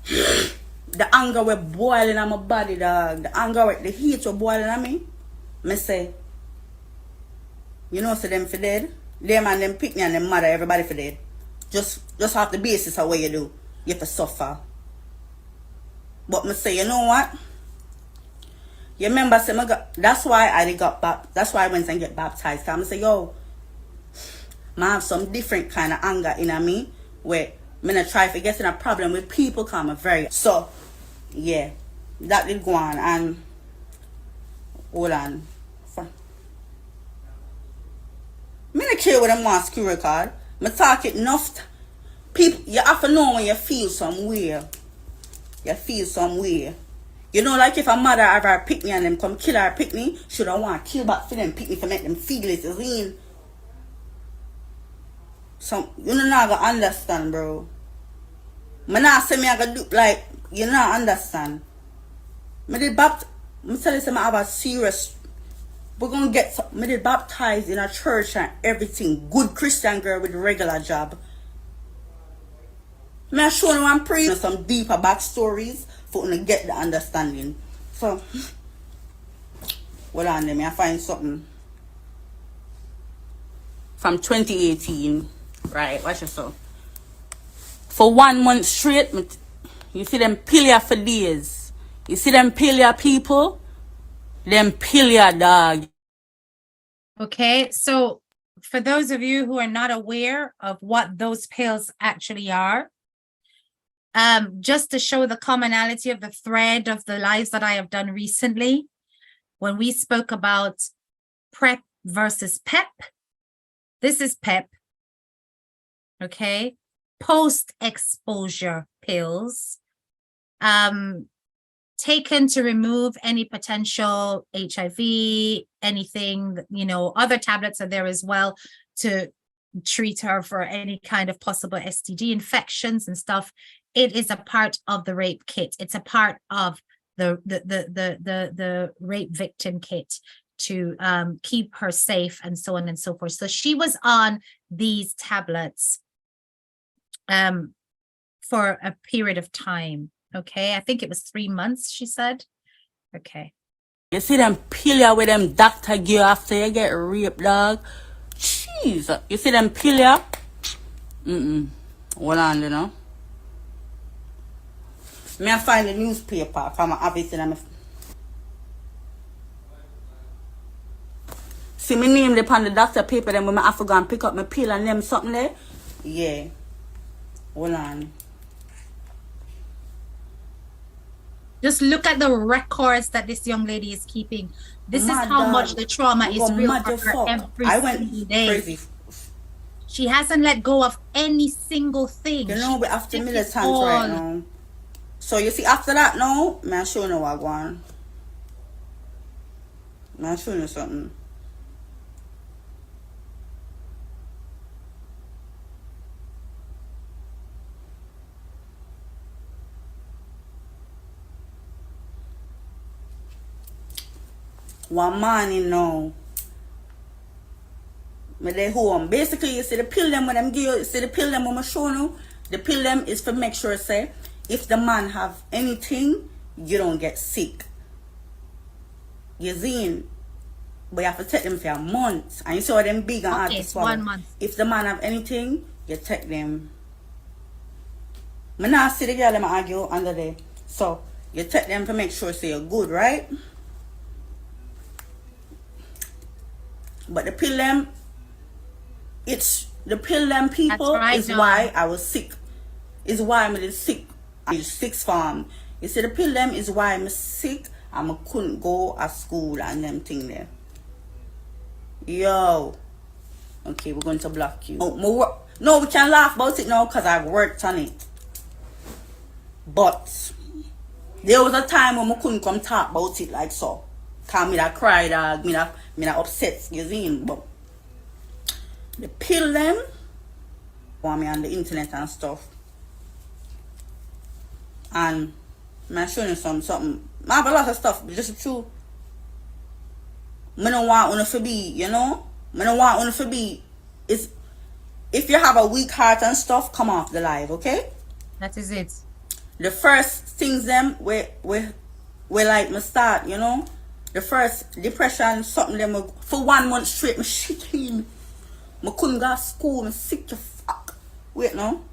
The anger will boiling on my body, dog. The anger, the heat will boiling on me. Me say, you know, so them for dead. Them and them pick me and them mother, everybody for dead. Just off the basis of what you do. You have to suffer. But me say, you know what? You remember, that's why I got baptized. That's why I went and get baptized. Cause I say, yo, I have some different kind of anger in me where I'm gonna try to get in a problem with people come very. So, yeah, that did go on. And hold on. I'm not care what I'm want screw record. I talk it enough. People, you have to know when you feel somewhere. You know, like if a mother ever pick me and them come kill her pick me, should I want to kill back for them pick me to make them feel it real. So you know not gonna understand, bro. Me not say me I gonna do like you not understand. Me did tell you something about serious. We're gonna get me did baptized in a church and everything. Good Christian girl with a regular job. Me I show you one prayer some deeper backstories for to get the understanding. So hold on, let me find something from 2018. Right, watch yourself. For 1 month straight, you see them pillar for days. You see them pillar people, them pillar dog. Okay, so for those of you who are not aware of what those pills actually are, just to show the commonality of the thread of the lives that I have done recently, when we spoke about PrEP versus PEP, this is PEP, okay? Post-exposure pills, taken to remove any potential HIV, anything, you know, other tablets are there as well to treat her for any kind of possible STD infections and stuff. It is a part of the rape kit. It's a part of the rape victim kit to keep her safe and so on and so forth. So she was on these tablets for a period of time. Okay, I think it was 3 months, she said. Okay. You see them pillar with them doctor gear after you get raped, dog. Jeez. You see them pillar? Hold on, you know. May I find the newspaper from my office and see me name upon the doctor paper, then when I have to go and pick up my pill and them something there. Yeah. Hold on. Just look at the records that this young lady is keeping. This is how much the trauma is real for her every single day. She hasn't let go of any single thing. You know, we have to Kept it militant all. right now. So you see, after that now, man, show you what I want. Man, show you something. One morning now, me they home. Basically, you see the pill them when them give you, see the pill them when I show you. The pill them is to make sure, say, if the man have anything, you don't get sick. You see, but you have to take them for a month. And you see how them big and hard to it's swallow. 1 month. If the man have anything, you take them. Me not see the girl them argue under there. So you take them to make sure say you're good, right? But the pill them, it's the pill them people right, is John. why I was sick. Is why I'm sick. I'm sixth form. You see the pill them is why I'm sick and I couldn't go at school and them thing there. Yo. Okay, we're going to block you. No, we can laugh about it now because I've worked on it. But there was a time when I couldn't come talk about it like so. Cause me that cry dog, me that upset, you see. But the pill them want me on the internet and stuff. And I'm showing you something. I have a lot of stuff, but just true. I don't want to be, you know? I don't want to be. It's, if you have a weak heart and stuff, come off the live, okay? That is it. The first things them we like me start, you know? The first depression, something them for 1 month straight, me shit in. I couldn't go to school, I'm sick to fuck. Wait no.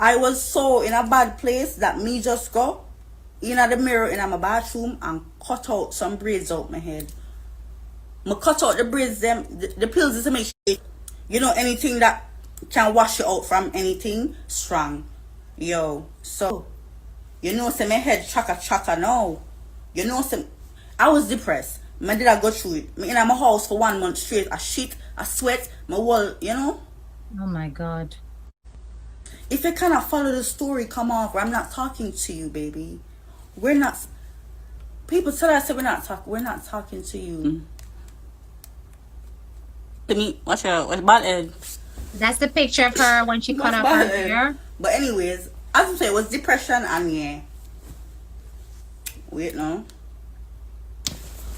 I was so in a bad place that me just go in the mirror in my bathroom and cut out some braids out my head. I cut out the braids them, the pills is to make sure, you know, anything that can wash you out from anything strong. Yo, so you know, say my head chaka now. You know, say I was depressed. I did I go through it. Me in my house for 1 month straight. I shit, I sweat, my wall, you know. Oh my God. If you cannot follow the story, come off. I'm not talking to you, baby. We're not. People tell us we're not talking to you. To me, what's bad head? That's the picture of her when she cut off her hair. But anyways, as I say, it was depression and yeah. Wait no.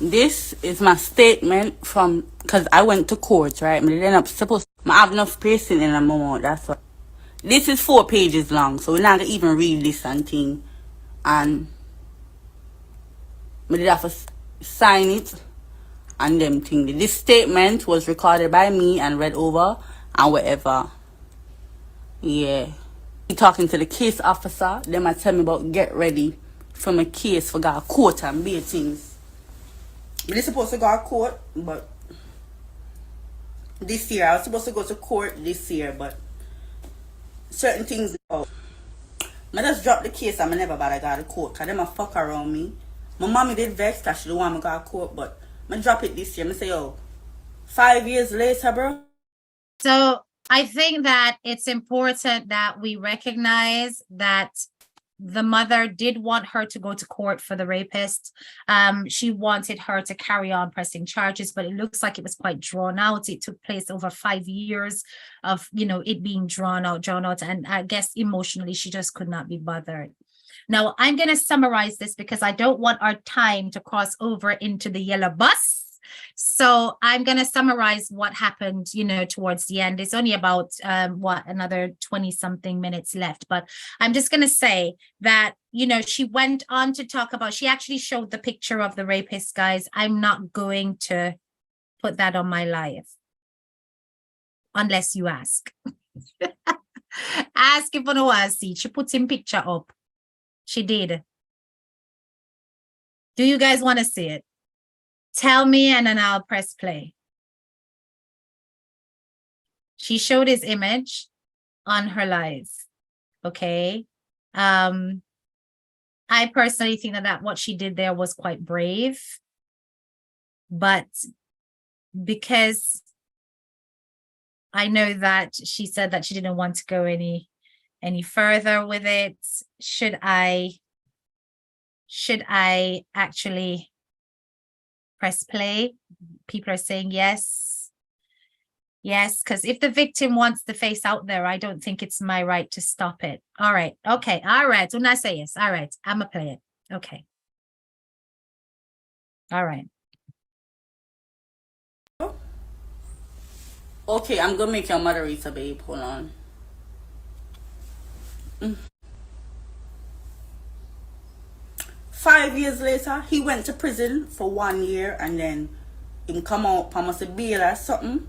This is my statement from, because I went to court, right? I end up supposed to have enough spacing in a moment, that's what. This is 4 pages long, so we're not gonna even read this and thing. And I did have to sign it and them thing. This statement was recorded by me and read over and whatever. Yeah. Talking to the case officer, them I tell me about get ready for my case for go to court and be things. We're supposed to go to court, but this year I was supposed to go to court this year, but certain things. I just dropped the case and I never bother go to court because them a fuck around me. My mommy did vex because she don't want me to go to court, but I drop it this year. I say, yo, 5 years later, bro. So I think that it's important that we recognize that the mother did want her to go to court for the rapist. She wanted her to carry on pressing charges, but it looks like it was quite drawn out. It took place over 5 years of, you know, it being drawn out. And I guess emotionally, she just could not be bothered. Now, I'm going to summarize this because I don't want our time to cross over into the yellow bus. So I'm going to summarize what happened, you know, towards the end. It's only about, another 20 something minutes left. But I'm just going to say that, you know, she went on to talk about, she actually showed the picture of the rapist, guys. I'm not going to put that on my live unless you ask. Ask if you want to see. She put him picture up. She did. Do you guys want to see it? Tell me and then I'll press play. She showed his image on her live. Okay. I personally think that what she did there was quite brave. But because I know that she said that she didn't want to go any further with it. Should I actually press play? People are saying yes. Yes, because if the victim wants the face out there, I don't think it's my right to stop it. All right. Okay. All right. When I say yes. All right. I'm going to play it. Okay. All right. Okay, I'm gonna make you a moderator, babe. Hold on. 5 years later, he went to prison for 1 year, and then him come out promise a bail or something,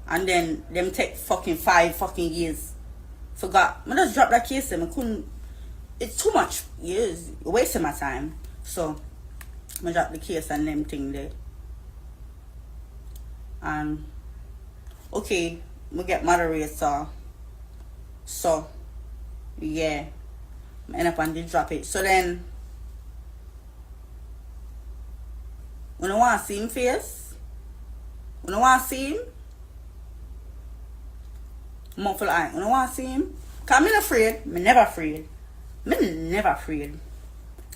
and then them take fucking 5 fucking years. Forgot. I just dropped that case and I couldn't. It's too much years, wasting my time. So I dropped the case and them thing there. And okay, we get moderator. So yeah, I end up and they drop it. So then when I want to see him face, when I want to see him, muffle eye. When I want to see him, cause I'm not afraid. I'm never afraid. I'm never afraid.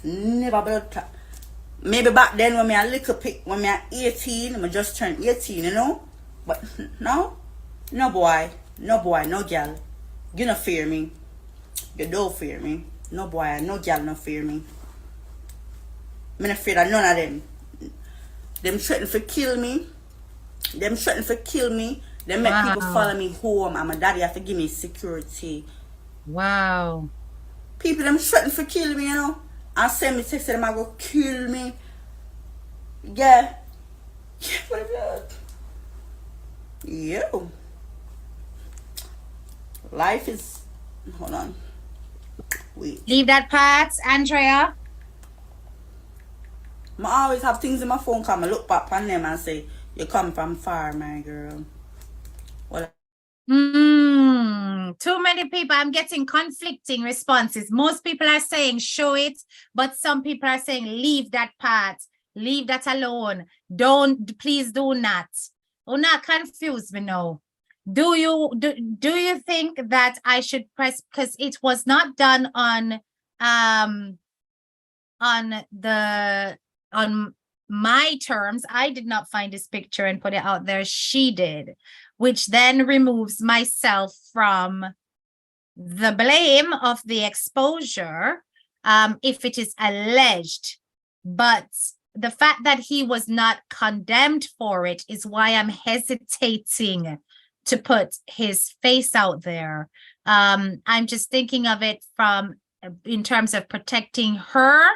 Never blood clot. Maybe back then when me a little pick, when me a 18, I just turned 18, you know. But now, no boy, no girl. You don't fear me. You don't fear me. No boy, no girl, no fear me. I'm not afraid of none of them. Them threaten to kill me. Them make people follow me home, and my daddy have to give me security. Wow. People them threaten to kill me, you know. And send me text them I go kill me. Yeah. What is that? Yo. Life is, hold on. Wait. Leave that part, Andrea. I always have things in my phone come I look back on them and say, you come from far, my girl. What? Too many people. I'm getting conflicting responses. Most people are saying show it, but some people are saying leave that part, leave that alone. Please do not. Oh, not confuse me now. Do you think that I should press, because it was not done on my terms. I did not find this picture and put it out there. She did, which then removes myself from the blame of the exposure, if it is alleged. But the fact that he was not condemned for it is why I'm hesitating to put his face out there. I'm just thinking of it in terms of protecting her,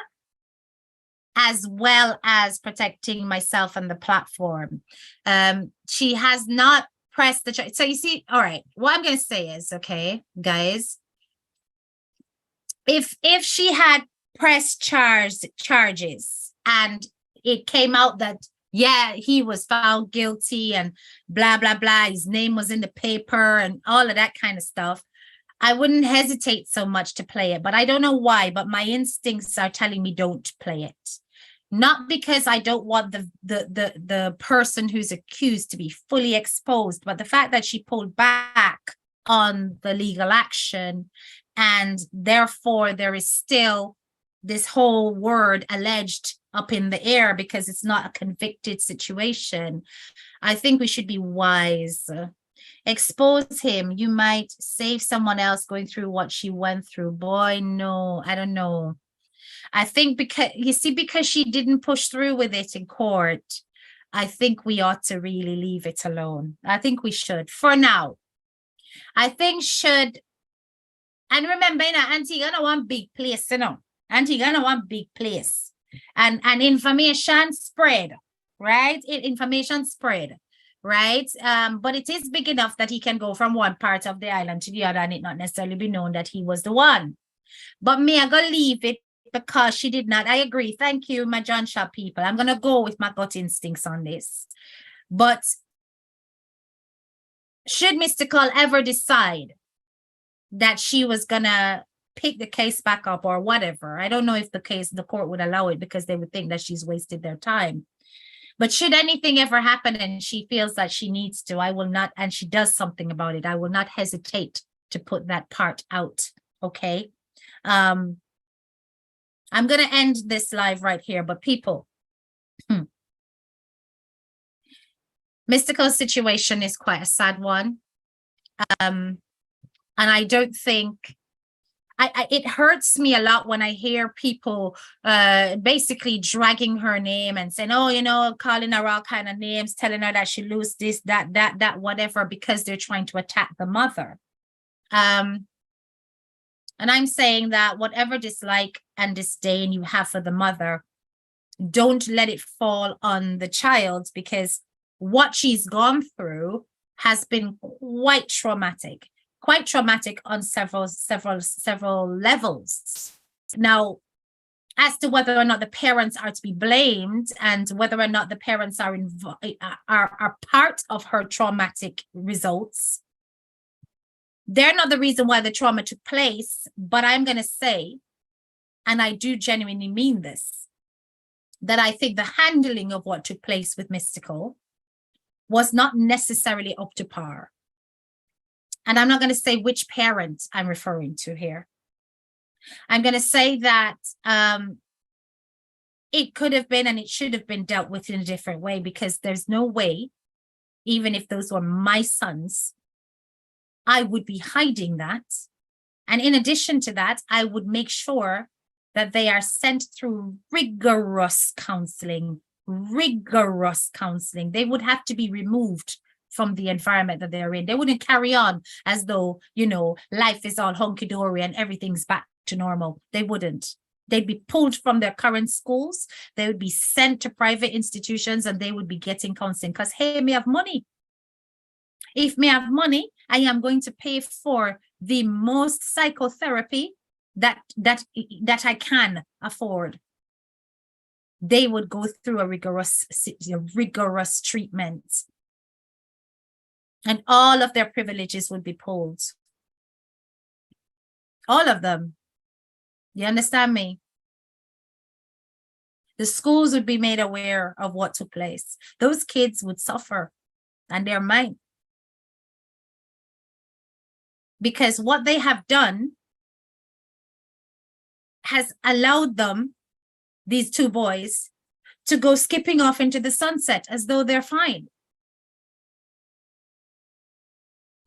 as well as protecting myself and the platform. She has not pressed the charge. So you see, all right, what I'm going to say is, okay, guys, if she had pressed charges and it came out that, yeah, he was found guilty and blah, blah, blah, his name was in the paper and all of that kind of stuff, I wouldn't hesitate so much to play it. But I don't know why, but my instincts are telling me don't play it. Not because I don't want the person who's accused to be fully exposed, but the fact that she pulled back on the legal action, and therefore there is still this whole word alleged up in the air because it's not a convicted situation. I think we should be wise. Expose him. You might save someone else going through what she went through. Boy, no, I don't know. I think because she didn't push through with it in court, I think we ought to really leave it alone. I think we should for now. I think should, and remember, you know, Antigua no one big place, you know. Antigua no one big place. And information spread, right? Information spread, right? But it is big enough that he can go from one part of the island to the other and it not necessarily be known that he was the one. But me, I'm gonna leave it because she did not. I agree. Thank you, my John Shaw people. I'm gonna go with my gut instincts on this. But should Mystical ever decide that she was gonna pick the case back up or whatever, I don't know if the court would allow it because they would think that she's wasted their time. But should anything ever happen and she feels that she needs to, I will not, and she does something about it, I will not hesitate to put that part out. Okay. I'm going to end this live right here, but people, Mystical situation is quite a sad one. And I don't think, it hurts me a lot when I hear people basically dragging her name and saying, oh, you know, calling her all kind of names, telling her that she lose this, that, whatever, because they're trying to attack the mother. And I'm saying that whatever dislike and disdain you have for the mother, don't let it fall on the child, because what she's gone through has been quite traumatic on several levels. Now, as to whether or not the parents are to be blamed and whether or not the parents are part of her traumatic results, they're not the reason why the trauma took place. But I'm going to say, and I do genuinely mean this, that I think the handling of what took place with Mystical was not necessarily up to par. And I'm not going to say which parent I'm referring to here. I'm going to say that it could have been and it should have been dealt with in a different way, because there's no way, even if those were my sons, I would be hiding that. And in addition to that, I would make sure that they are sent through rigorous counseling. They would have to be removed from the environment that they're in. They wouldn't carry on as though, you know, life is all hunky-dory and everything's back to normal. They wouldn't. They'd be pulled from their current schools. They would be sent to private institutions and they would be getting counseling because, hey, me have money. If me have money, I am going to pay for the most psychotherapy that I can afford. They would go through a rigorous treatment. And all of their privileges would be pulled. All of them. You understand me? The schools would be made aware of what took place. Those kids would suffer, and they're mine. Because what they have done has allowed them, these two boys, to go skipping off into the sunset as though they're fine.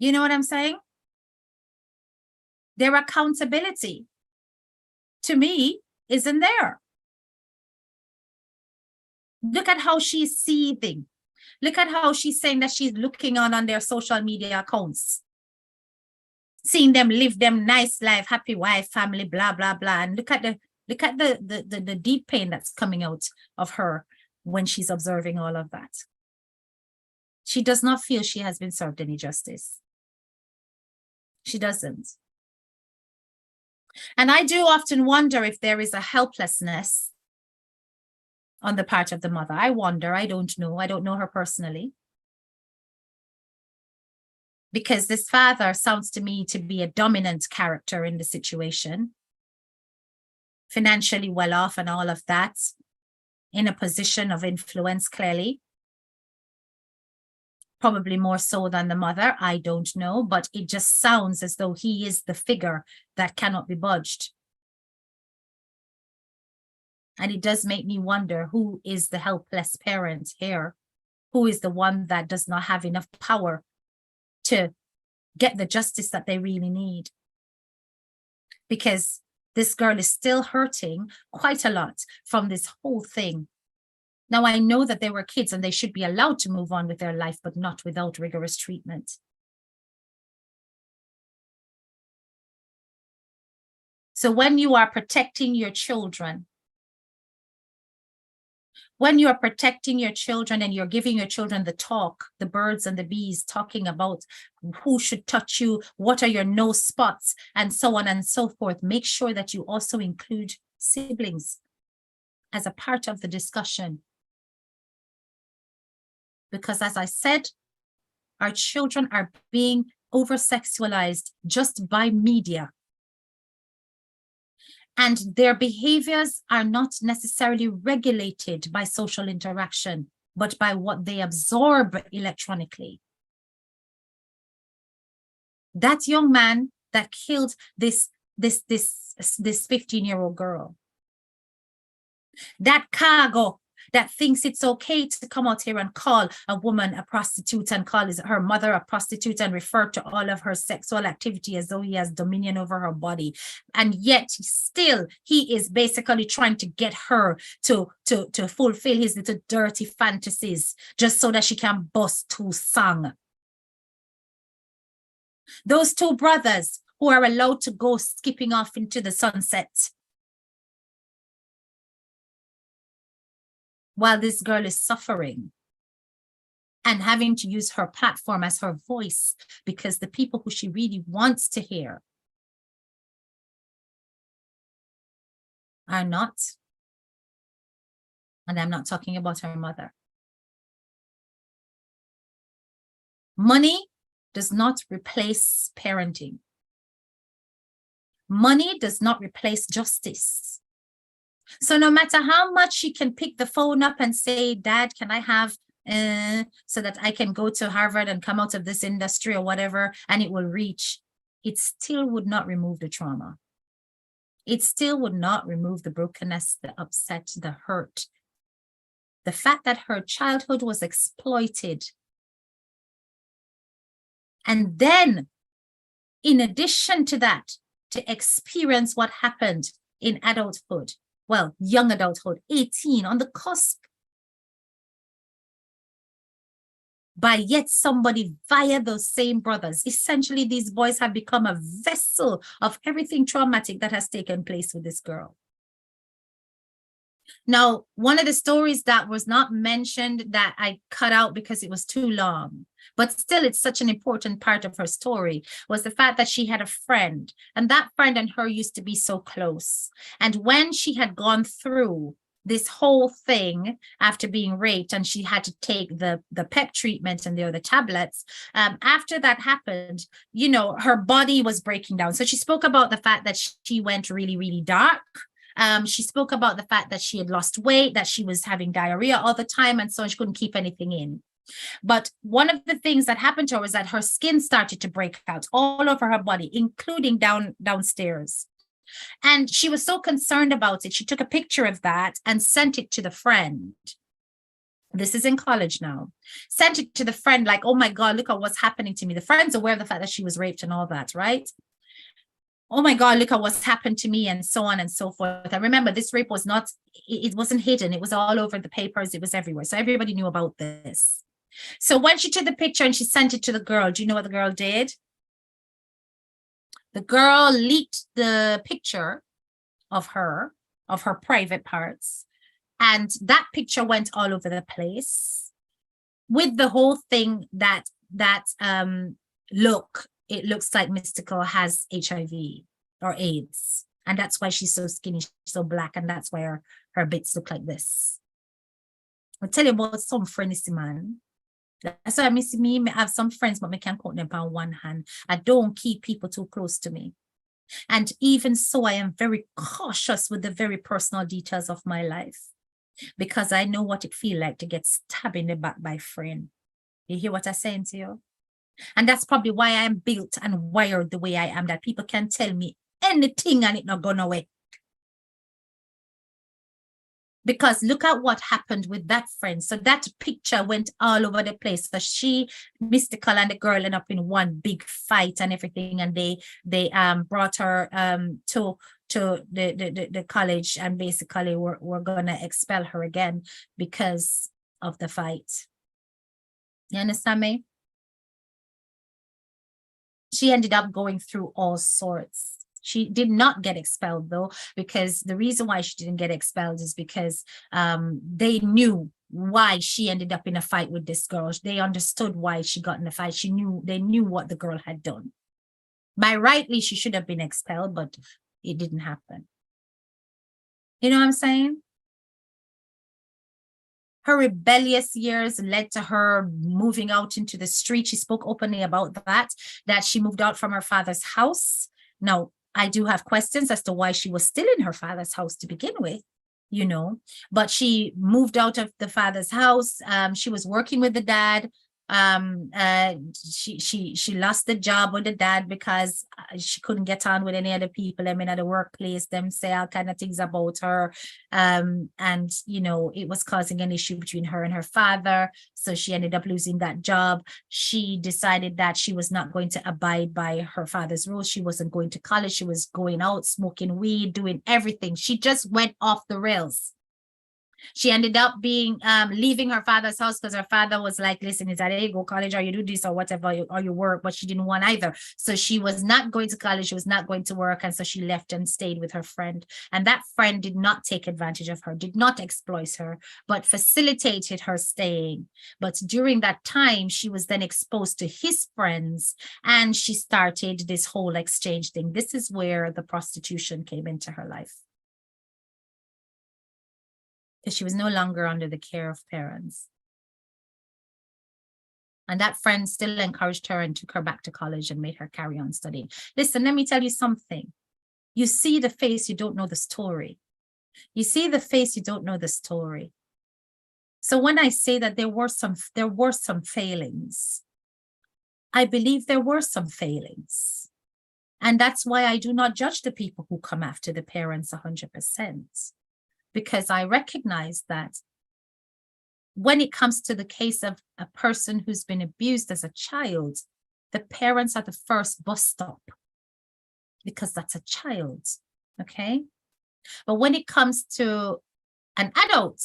You know what I'm saying? Their accountability, to me, isn't there. Look at how she's seething. Look at how she's saying that she's looking on their social media accounts, seeing them live them nice life, happy wife, family, blah, blah, blah. And look at the deep pain that's coming out of her when she's observing all of that. She does not feel she has been served any justice. She doesn't. And I do often wonder if there is a helplessness on the part of the mother. I wonder, I don't know. I don't know her personally. Because this father sounds to me to be a dominant character in the situation. Financially well off and all of that. In a position of influence, clearly. Probably more so than the mother, I don't know, but it just sounds as though he is the figure that cannot be budged. And it does make me wonder, who is the helpless parent here? Who is the one that does not have enough power to get the justice that they really need? Because this girl is still hurting quite a lot from this whole thing. Now, I know that they were kids and they should be allowed to move on with their life, but not without rigorous treatment. So when you are protecting your children, and you're giving your children the talk, the birds and the bees, talking about who should touch you, what are your no spots, and so on and so forth, make sure that you also include siblings as a part of the discussion. Because as I said, our children are being over-sexualized just by media. And their behaviors are not necessarily regulated by social interaction. but by what they absorb electronically. That young man that killed this 15-year-old girl, that Khago that thinks it's okay to come out here and call a woman a prostitute and call her mother a prostitute and refer to all of her sexual activity as though he has dominion over her body. And yet still he is basically trying to get her to fulfill his little dirty fantasies just so that she can bust two songs. Those two brothers who are allowed to go skipping off into the sunset while this girl is suffering and having to use her platform as her voice because the people who she really wants to hear are not. And I'm not talking about her mother. Money does not replace parenting. Money does not replace justice. So no matter how much she can pick the phone up and say, Dad, can I have so that I can go to Harvard and come out of this industry or whatever, and it will reach, it still would not remove the trauma. It still would not remove the brokenness, the upset, the hurt. The fact that her childhood was exploited. And then, in addition to that, to experience what happened in adulthood, well, young adulthood, 18, on the cusp, by yet somebody via those same brothers. Essentially, these boys have become a vessel of everything traumatic that has taken place with this girl. Now, one of the stories that was not mentioned that I cut out because it was too long, but still it's such an important part of her story, was the fact that she had a friend, and that friend and her used to be so close. And when she had gone through this whole thing after being raped and she had to take the PEP treatment and the other tablets, after that happened, you know, her body was breaking down. So she spoke about the fact that she went really, really dark. She spoke about the fact that she had lost weight, that she was having diarrhea all the time, and so she couldn't keep anything in. But one of the things that happened to her was that her skin started to break out all over her body, including downstairs. And she was so concerned about it, she took a picture of that and sent it to the friend. This is in college now. Sent it to the friend like, oh my God, look at what's happening to me. The friend's aware of the fact that she was raped and all that, right? Oh my God, look at what's happened to me, and so on and so forth. I remember this rape was not, it wasn't hidden. It was all over the papers. It was everywhere. So everybody knew about this. So when she took the picture and she sent it to the girl, do you know what the girl did? The girl leaked the picture of her private parts. And that picture went all over the place with the whole thing that look, it looks like Mystica has HIV or AIDS. And that's why she's so skinny, she's so black, and that's why her bits look like this. I'll tell you about some friends, man. That's why I have some friends, but I can't count them on one hand. I don't keep people too close to me. And even so, I am very cautious with the very personal details of my life, because I know what it feels like to get stabbed in the back by a friend. You hear what I'm saying to you? And that's probably why I am built and wired the way I am, that people can tell me anything and it not gone away. Because look at what happened with that friend. So that picture went all over the place. So she, Mystica, and the girl ended up in one big fight and everything. And they brought her to the college, and basically were gonna expel her again because of the fight. You understand me? She ended up going through all sorts. She did not get expelled, though, because the reason why she didn't get expelled is because they knew why she ended up in a fight with this girl. They understood why she got in a fight. They knew what the girl had done. By rightly, she should have been expelled, but it didn't happen. You know what I'm saying? Her rebellious years led to her moving out into the street. She spoke openly about that she moved out from her father's house. Now, I do have questions as to why she was still in her father's house to begin with. you know, but she moved out of the father's house. She was working with the dad. She lost the job with the dad because she couldn't get on with any other people. I mean, at the workplace, them say all kind of things about her. And you know, it was causing an issue between her and her father. So she ended up losing that job. She decided that she was not going to abide by her father's rules. She wasn't going to college. She was going out, smoking weed, doing everything. She just went off the rails. She ended up being leaving her father's house because her father was like, listen, it's either you go college or you do this or whatever, or you work, but she didn't want either. So she was not going to college, she was not going to work, and so she left and stayed with her friend. And that friend did not take advantage of her, did not exploit her, but facilitated her staying. But during that time, she was then exposed to his friends, and she started this whole exchange thing. This is where the prostitution came into her life, because she was no longer under the care of parents. And that friend still encouraged her and took her back to college and made her carry on studying. Listen, let me tell you something. You see the face, you don't know the story. You see the face, you don't know the story. So when I say that there were some failings, I believe there were some failings. And that's why I do not judge the people who come after the parents 100%. Because I recognize that when it comes to the case of a person who's been abused as a child, the parents are the first bus stop, because that's a child, okay? But when it comes to an adult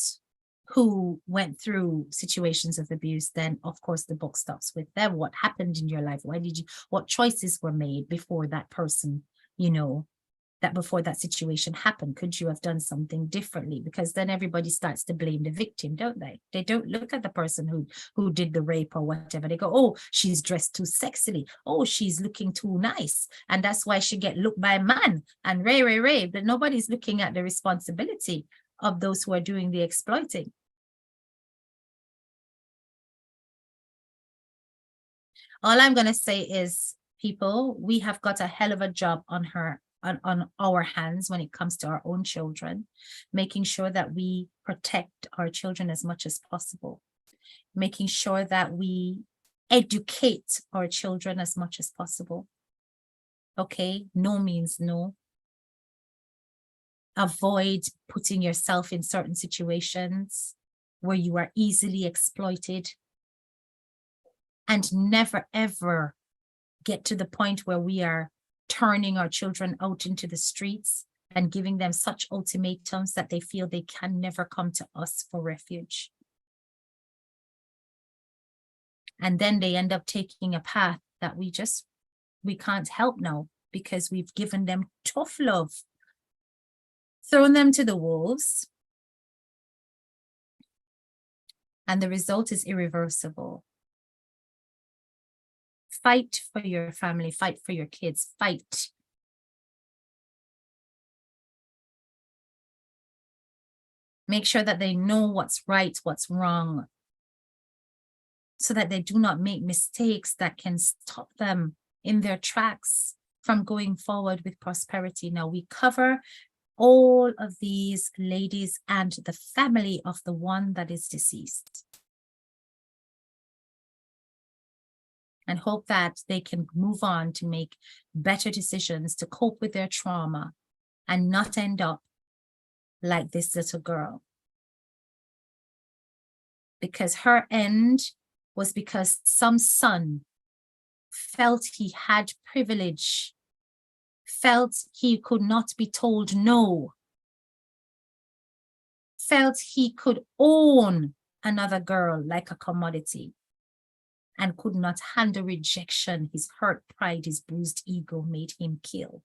who went through situations of abuse, then of course the book stops with them. What happened in your life? What choices were made before that person, you know, that before that situation happened? Could you have done something differently? Because then everybody starts to blame the victim, don't they? They don't look at the person who did the rape or whatever. They go, oh, she's dressed too sexily. Oh, she's looking too nice. And that's why she get looked by a man and ray. But nobody's looking at the responsibility of those who are doing the exploiting. All I'm going to say is, people, we have got a hell of a job on our hands when it comes to our own children, making sure that we protect our children as much as possible, making sure that we educate our children as much as possible. Okay, no means no. Avoid putting yourself in certain situations where you are easily exploited, and never ever get to the point where we are turning our children out into the streets and giving them such ultimatums that they feel they can never come to us for refuge. And then they end up taking a path that we can't help now, because we've given them tough love, thrown them to the wolves, and the result is irreversible. Fight for your family, fight for your kids, fight. Make sure that they know what's right, what's wrong, so that they do not make mistakes that can stop them in their tracks from going forward with prosperity. Now, we cover all of these ladies and the family of the one that is deceased, and hope that they can move on to make better decisions to cope with their trauma and not end up like this little girl. Because her end was because some son felt he had privilege, felt he could not be told no, felt he could own another girl like a commodity, and could not handle rejection. His hurt pride, his bruised ego made him kill.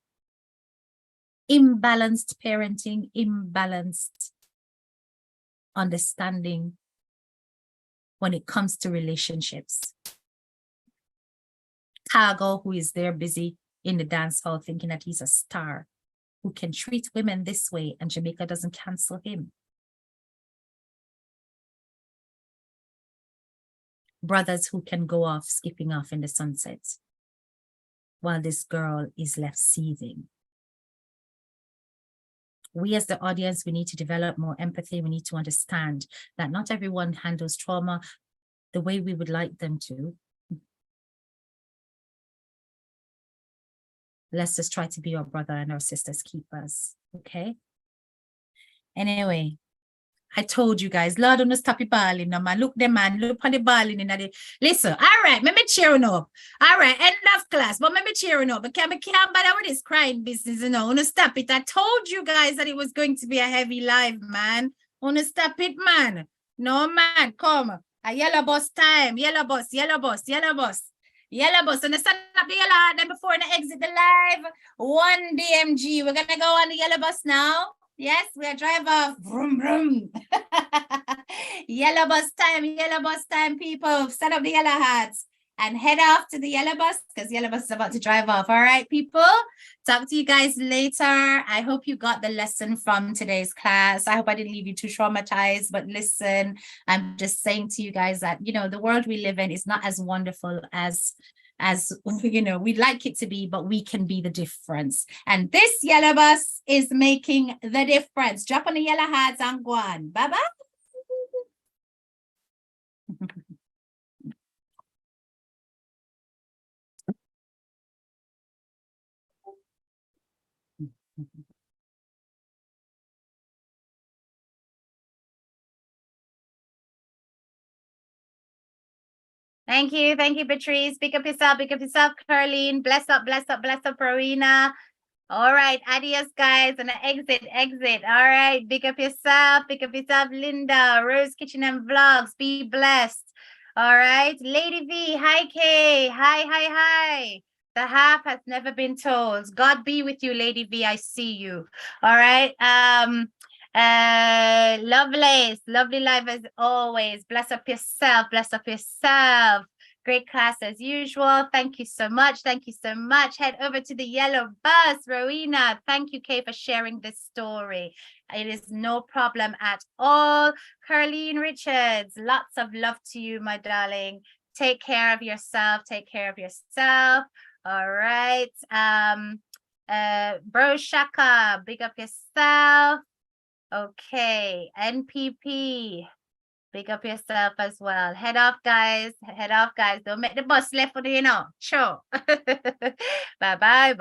Imbalanced parenting, imbalanced understanding when it comes to relationships. Khago, who is there busy in the dance hall thinking that he's a star, who can treat women this way, and Jamaica doesn't cancel him. Brothers who can go off, skipping off in the sunset, while this girl is left seething. we as the audience, we need to develop more empathy. We need to understand that not everyone handles trauma the way we would like them to. Let's just try to be our brother and our sister's keepers, okay? Anyway, I told you guys, Lord, don't stop it balling now, man. Look them, man. Look on the balling in the... Listen, all right, maybe cheering up. All right, end of class, but maybe cheering up. But can't bother with this crying business, you know. Wanna stop it. I told you guys that it was going to be a heavy live, man. Wanna stop it, man. No, man, come. A yellow bus time. Yellow bus, yellow bus, yellow bus. Yellow bus, and stand up the yellow, then before they exit the live, 1 DMG. We're gonna go on the yellow bus now. Yes, we are drive off. Vroom, vroom. Yellow bus time, people. Set up the yellow hats and head off to the yellow bus because yellow bus is about to drive off. All right, people. Talk to you guys later. I hope you got the lesson from today's class. I hope I didn't leave you too traumatized, but listen, I'm just saying to you guys that, you know, the world we live in is not as wonderful as you know, we'd like it to be, but we can be the difference. And this yellow bus is making the difference. Drop on the yellow hats and go on. Bye-bye. Thank you, Patrice. Pick up yourself, Caroline. Bless up, Rowena. All right, adios, guys. And exit. All right, pick up yourself, Linda. Rose Kitchen and Vlogs. Be blessed. All right, Lady V. Hi, Kay. Hi. The half has never been told. God be with you, Lady V. I see you. All right. Lovely life as always. Bless up yourself. Great class as usual. Thank you so much. Head over to the yellow bus. Rowena, thank you, Kay, for sharing this story. It is no problem at all. Carleen Richards, lots of love to you, my darling. Take care of yourself. All right. Bro Shaka, big up yourself. Okay, NPP, big up yourself as well. Head off, guys. Don't make the bus left for you, you know. Sure. Bye-bye.